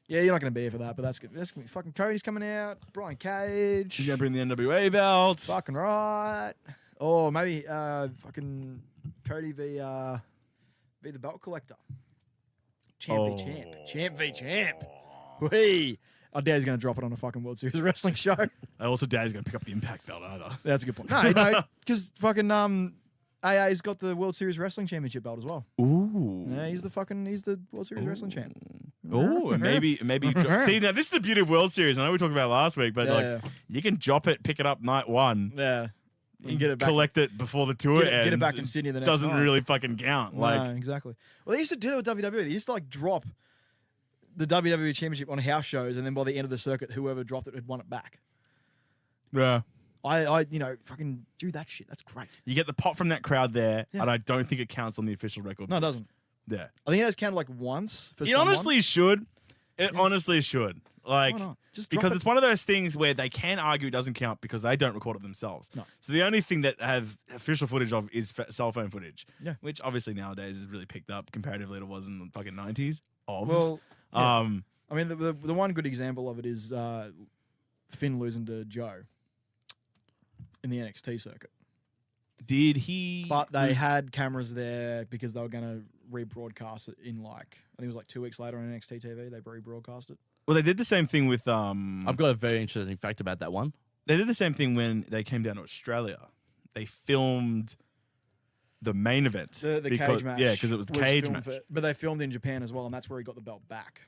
Yeah, you're not gonna be here for that, but that's good. That's gonna be fucking Cody's coming out. Brian Cage. He's going to bring the NWA belt. Fucking right. Or maybe fucking Cody v the belt collector. Champ v champ. Champ v champ. Whee. Our dad's going to drop it on a fucking World Series Wrestling show. Also, Dad's going to pick up the Impact belt either. That's a good point. No, because fucking AA's got the World Series Wrestling Championship belt as well. Ooh. Yeah, he's the World Series Wrestling champ. Oh, and maybe. See, now this is the beauty of World Series. I know we talked about it last week, but Yeah. you can drop it, pick it up night one, Yeah. And get it back. collect it before the tour ends. Get it back in Sydney the next Doesn't night. really fucking count. Like, No, exactly. Well, they used to do that with WWE. They used to like drop the WWE Championship on house shows, and then by the end of the circuit, whoever dropped it had won it back. yeah. I fucking do that shit. That's great. You get the pop from that crowd there, Yeah. and I don't think it counts on the official record. No, it doesn't. Yeah. I think it has counted like once for It someone. honestly should. It honestly should. Like, Why not? Just drop because it. it's one of those things where they can argue it doesn't count because they don't record it themselves. No. So the only thing that have official footage of is cell phone footage. Yeah. Which obviously nowadays is really picked up comparatively to what it was in the fucking 90s. Well, yeah. Um, I mean, the one good example of it is Finn losing to Joe in the NXT circuit. did he? But they had cameras there because they were going to rebroadcast it in I think it was like 2 weeks later on NXT TV. They rebroadcast it. Well, they did the same thing with. I've got a very interesting fact about that one. They did the same thing when they came down to Australia. They filmed the main event. The cage match. Yeah, because it was the cage filmed match. but they filmed in Japan as well, and that's where he got the belt back.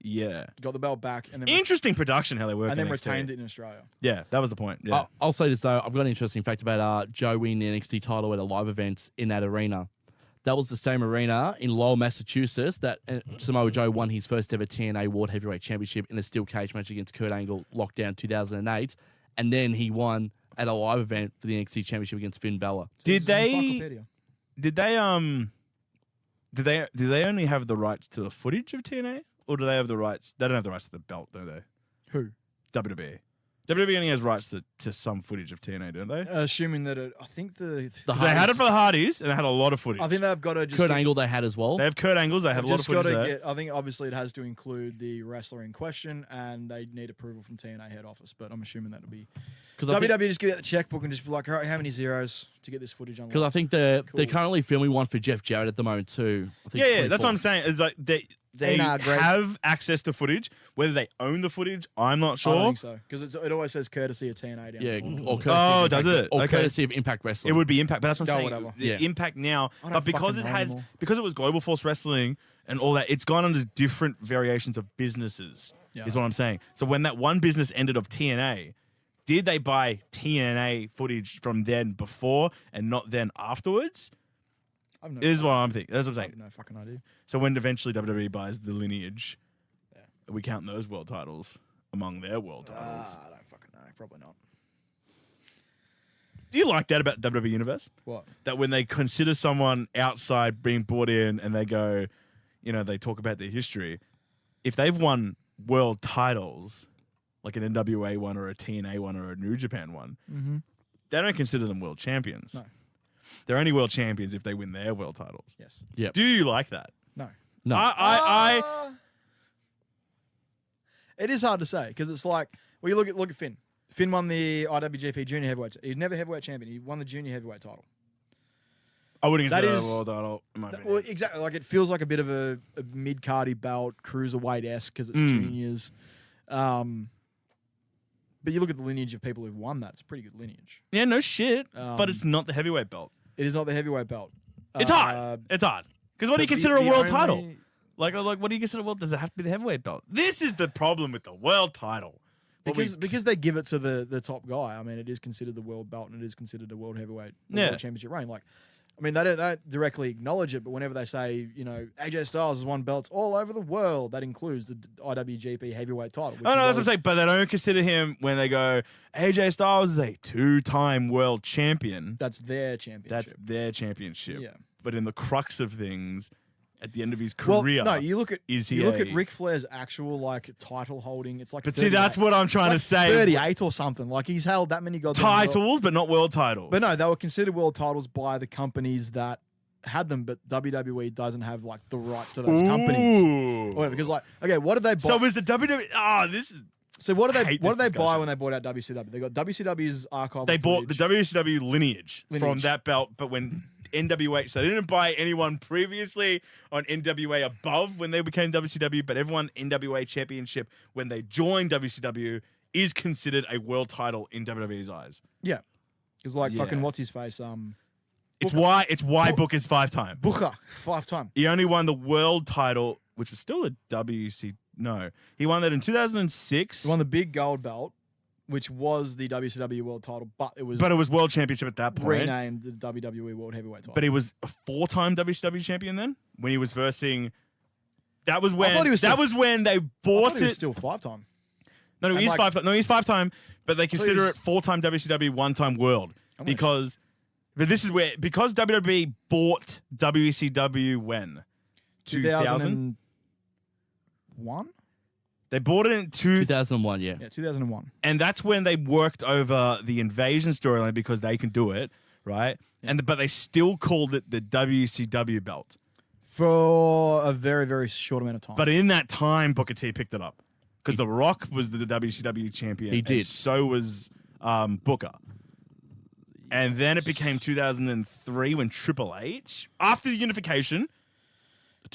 Yeah. Got the belt back, and then Interesting production how they work. and then NXT. retained it in Australia. Yeah, that was the point. Yeah. I'll say this though. I've got an interesting fact about Joe winning the NXT title at a live event in that arena. That was the same arena in Lowell, Massachusetts that Samoa Joe won his first ever TNA World Heavyweight Championship in a steel cage match against Kurt Angle, Lockdown 2008. And then he won at a live event for the NXT Championship against Finn Balor. Did It's an they encyclopedia. do they only have the rights to the footage of TNA? Or do they have the rights? They don't have the rights to the belt, do they? Who? WWE. WWE only has rights to some footage of TNA, don't they? Assuming that I think Because they had it for the Hardys, and they had a lot of footage. I think they've got to just Kurt Angle they had as well. They have Kurt Angles. They have a lot of footage there. I think obviously it has to include the wrestler in question, and they need approval from TNA head office. But I'm assuming that'll be because WWE just get out the checkbook and just be like, all right, how many zeros to get this footage on? Because I think they're currently filming one for Jeff Jarrett at the moment too. I think Yeah, that's what I'm saying. It's like they have access to footage. Whether they own the footage, I'm not sure. I don't think so because it always says courtesy of TNA. Or courtesy does it? Or Okay. courtesy of Impact Wrestling. It would be Impact, but that's what I'm saying. Whatever. The Impact now, I don't but because fucking know anymore. because it was Global Force Wrestling and all that, it's gone under different variations of businesses. Yeah. Is what I'm saying. So when that one business ended of TNA, did they buy TNA footage from then before and not then afterwards? Is what I'm thinking. That's what I'm saying. I have no fucking idea. So when eventually WWE buys the lineage, we count those world titles among their world titles. I don't fucking know. Probably not. Do you like that about WWE Universe? What? That when they consider someone outside being brought in and they go, they talk about their history, if they've won world titles, like an NWA one or a TNA one or a New Japan one, they don't consider them world champions. No. They're only world champions if they win their world titles. Yes. Yep. Do you like that? No. No. It is hard to say because it's like, well, you look at Finn. Finn won the IWGP Junior Heavyweight. He's never heavyweight champion. He won the Junior Heavyweight title. I wouldn't consider that a world title. In my opinion. Well, exactly. Like it feels like a bit of a mid-cardy belt, cruiserweight-esque because it's juniors. But you look at the lineage of people who've won that; it's a pretty good lineage. Yeah, no shit. But it's not the heavyweight belt. It is not the heavyweight belt. It's hard. It's hard. Because what do you consider a world title? Like, what do you consider a world? Does it have to be the heavyweight belt? This is the problem with the world title. Because they give it to the top guy. I mean, it is considered the world belt and it is considered a world heavyweight world championship reign. Like, I mean, they don't directly acknowledge it, but whenever they say, AJ Styles has won belts all over the world, that includes the IWGP heavyweight title. Oh, no, that's what I'm saying. But they don't consider him when they go, AJ Styles is a 2-time world champion. That's their championship. That's their championship. Yeah. But in the crux of things, at the end of his career, no, you look at look at Ric Flair's actual title holding. It's like, but see, that's what I'm trying to say. 38 or something. Like he's held that many goddamn titles, but not world titles. But no, they were considered world titles by the companies that had them. But WWE doesn't have the rights to those companies. Or because what did they buy? So was the WWE? This is. So what did they buy when they bought out WCW? They got WCW's archive. They bought the WCW lineage from that belt, but when NWA, so they didn't buy anyone previously on NWA above when they became WCW, but everyone NWA championship when they joined WCW is considered a world title in WWE's eyes. Yeah, because fucking what's his face? It's why Booker's 5-time. Booker 5-time. He only won the world title, which was still a WC. No, he won that in 2006. He won the big gold belt, which was the WCW world title, but it was world championship at that point. Renamed the WWE World Heavyweight title. But he was a 4-time WCW champion then when he was versing. That was when they bought it. He was still 5-time. No, he's 5-time. No, he's 5-time, but they consider it 4-time WCW, 1-time world because WWE bought WCW when 2000. 2001? They bought it in 2001, yeah. Yeah, 2001. And that's when they worked over the invasion storyline because they can do it, right? Yeah. But they still called it the WCW belt. For a very, very short amount of time. But in that time, Booker T picked it up. Because The Rock was the WCW champion. He did. And so was Booker. And then it became 2003 when Triple H, after the unification...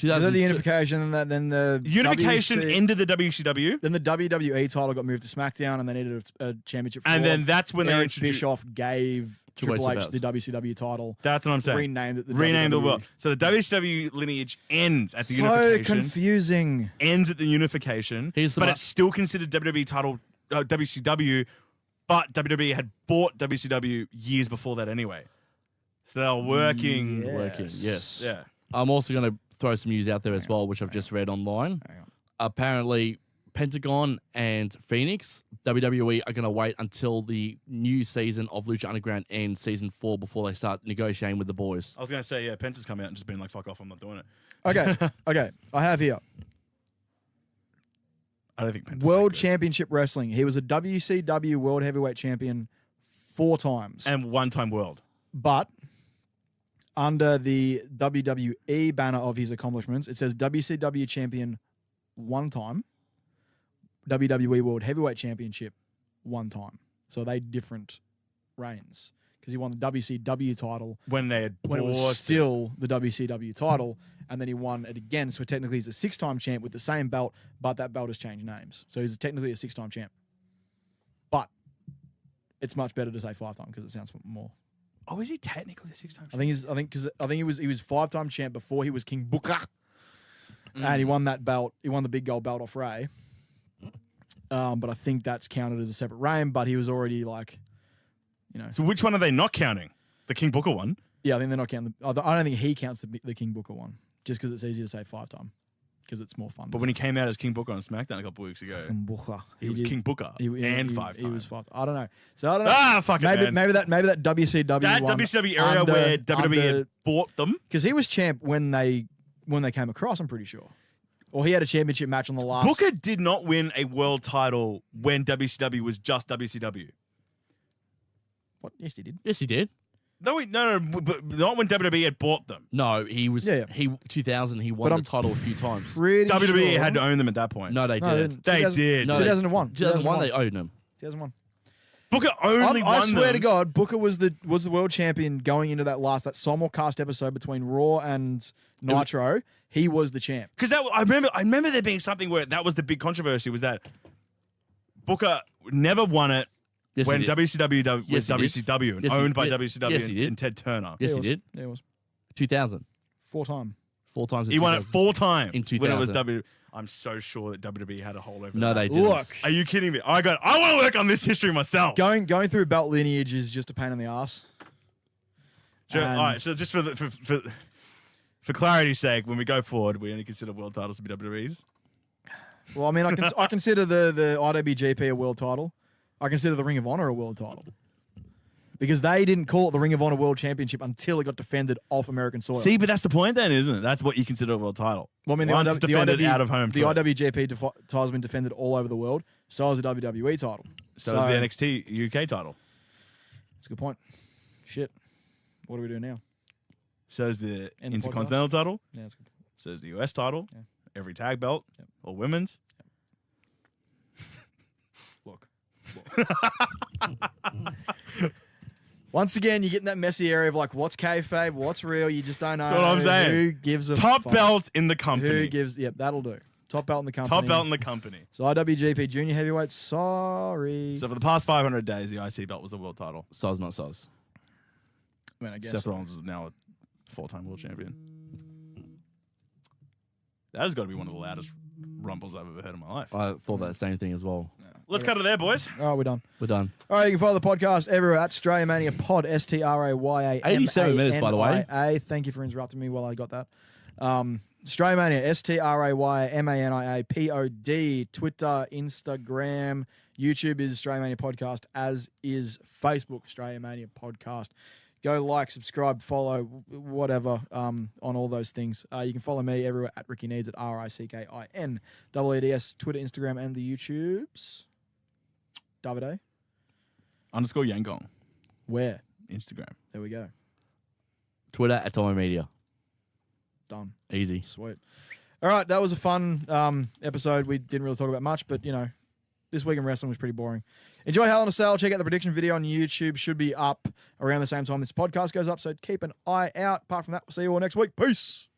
Then the unification, and then the unification ended the WCW. Then the WWE title got moved to SmackDown, and they needed a championship. And then that's when Eric they introduced Bischoff gave Triple H the WCW title. That's what I'm saying. Renamed the world. So the WCW lineage ends at the unification. So confusing. Ends at the unification, but it's still considered WWE title WCW. But WWE had bought WCW years before that anyway. So they were working. Yes. Yeah. I'm also going to throw some news out there as well, which I've just read online. Apparently, Pentagon and Phoenix, WWE are going to wait until the new season of Lucha Underground ends, season 4, before they start negotiating with the boys. I was going to say, Penta's come out and just been like, fuck off, I'm not doing it. Okay. I have here. I don't think Penta's World that good. Championship Wrestling. He was a WCW World Heavyweight Champion 4 times. And 1-time world. But under the WWE banner of his accomplishments, it says WCW Champion 1 time, WWE World Heavyweight Championship 1 time. So they different reigns. Because he won the WCW title When they had when it was bought still the WCW title, and then he won it again. So technically he's a 6-time champ with the same belt, but that belt has changed names. So he's technically a 6-time champ. But it's much better to say 5-time because it sounds more. Oh, is he technically a 6-time champ? I think he was 5-time champ before he was King Booker, and he won that belt. He won the big gold belt off Ray. But I think that's counted as a separate reign. But he was already like, you know. So which one are they not counting? The King Booker one? Yeah, I think they're not counting. I don't think he counts the King Booker one, just because it's easier to say 5-time, because it's more fun. But when he came out as King Booker on SmackDown a couple weeks ago, King Booker, he was King Booker and 5 times. He was 5. I don't know. So I don't know. Fuck maybe it, man. maybe that WCW That one WCW area where WWE had bought them. because he was champ when they came across. I'm pretty sure, or he had a championship match on the last. Booker did not win a world title when WCW was just WCW. What? Yes, he did. Yes, he did. No, but not when WWE had bought them. No, he was. Yeah. He 2000. He won But the I'm title a few times. Pretty WWE sure. had to own them at that point. No, they No, didn't. They 2000 did. No, 2001. 2001, they owned him. 2001. Booker only won I swear them. to God, Booker was the world champion going into that simulcast episode between Raw and Nitro. He was the champ. Because I remember there being something where that was the big controversy, was that Booker never won it Yes, when he did. WCW was Yes, he did. WCW and Yes, he- owned by yeah, WCW yes, he did. and Ted Turner. Yes, Yeah, he it did. Yeah, it was 2000. 4 times. 4 times. in He won it 2000. 4 times In when it was 2000. W. I'm so sure that WWE had a hold over No, that. they didn't. Look, Are you kidding me? I want to work on this history myself. going through belt lineage is just a pain in the ass. Sure, And- all right, so just for clarity's sake, when we go forward, we only consider world titles to be WWE's. Well, I mean, I consider the IWGP a world title. I consider the Ring of Honor a world title. Because they didn't call it the Ring of Honor World Championship until it got defended off American soil. See, but that's the point then, isn't it? That's what you consider a world title. Well, I mean, Once it's defended out of home the turf. IWGP title has been defended all over the world. So has the WWE title. So is the NXT UK title. That's a good point. Shit. What do we do now? So is the End the Intercontinental title. Yeah, that's good. So is the US title. Yeah. Every tag belt. Yep. Or women's. Look. Once again, you get in that messy area of like, what's kayfabe, what's real. You just don't know. That's what I'm saying. Who gives a Top fuck? belt in the company. Who gives? Yep, that'll do. Top belt in the company. Top belt in the company. So IWGP Junior Heavyweight. Sorry. So for the past 500 days, the IC belt was the world title. Soz, not soz. I mean, I guess. Seth Rollins is now a 4-time world champion. That has got to be one of the loudest rumbles I've ever heard in my life. I thought that same thing as well. Let's cut it there, boys. Oh, we're done. We're done. All right, you can follow the podcast everywhere at Strayamania Pod, STRAYAMANIA. 87 minutes, by the way. Thank you for interrupting me while I got that. Strayamania, STRAYAMANIA POD. Twitter, Instagram, YouTube is Strayamania Podcast, as is Facebook, Strayamania Podcast. Go like, subscribe, follow, whatever, on all those things. You can follow me everywhere at Ricky Needs at RICKINEEDS, Twitter, Instagram, and the YouTubes. Davide? _ Yangon. Where? Instagram. There we go. Twitter at Tommy Media. Done. Easy. Sweet. All right, that was a fun episode. We didn't really talk about much, but, you know, this week in wrestling was pretty boring. Enjoy Hell in a Cell. Check out the prediction video on YouTube. Should be up around the same time this podcast goes up, so keep an eye out. Apart from that, we'll see you all next week. Peace.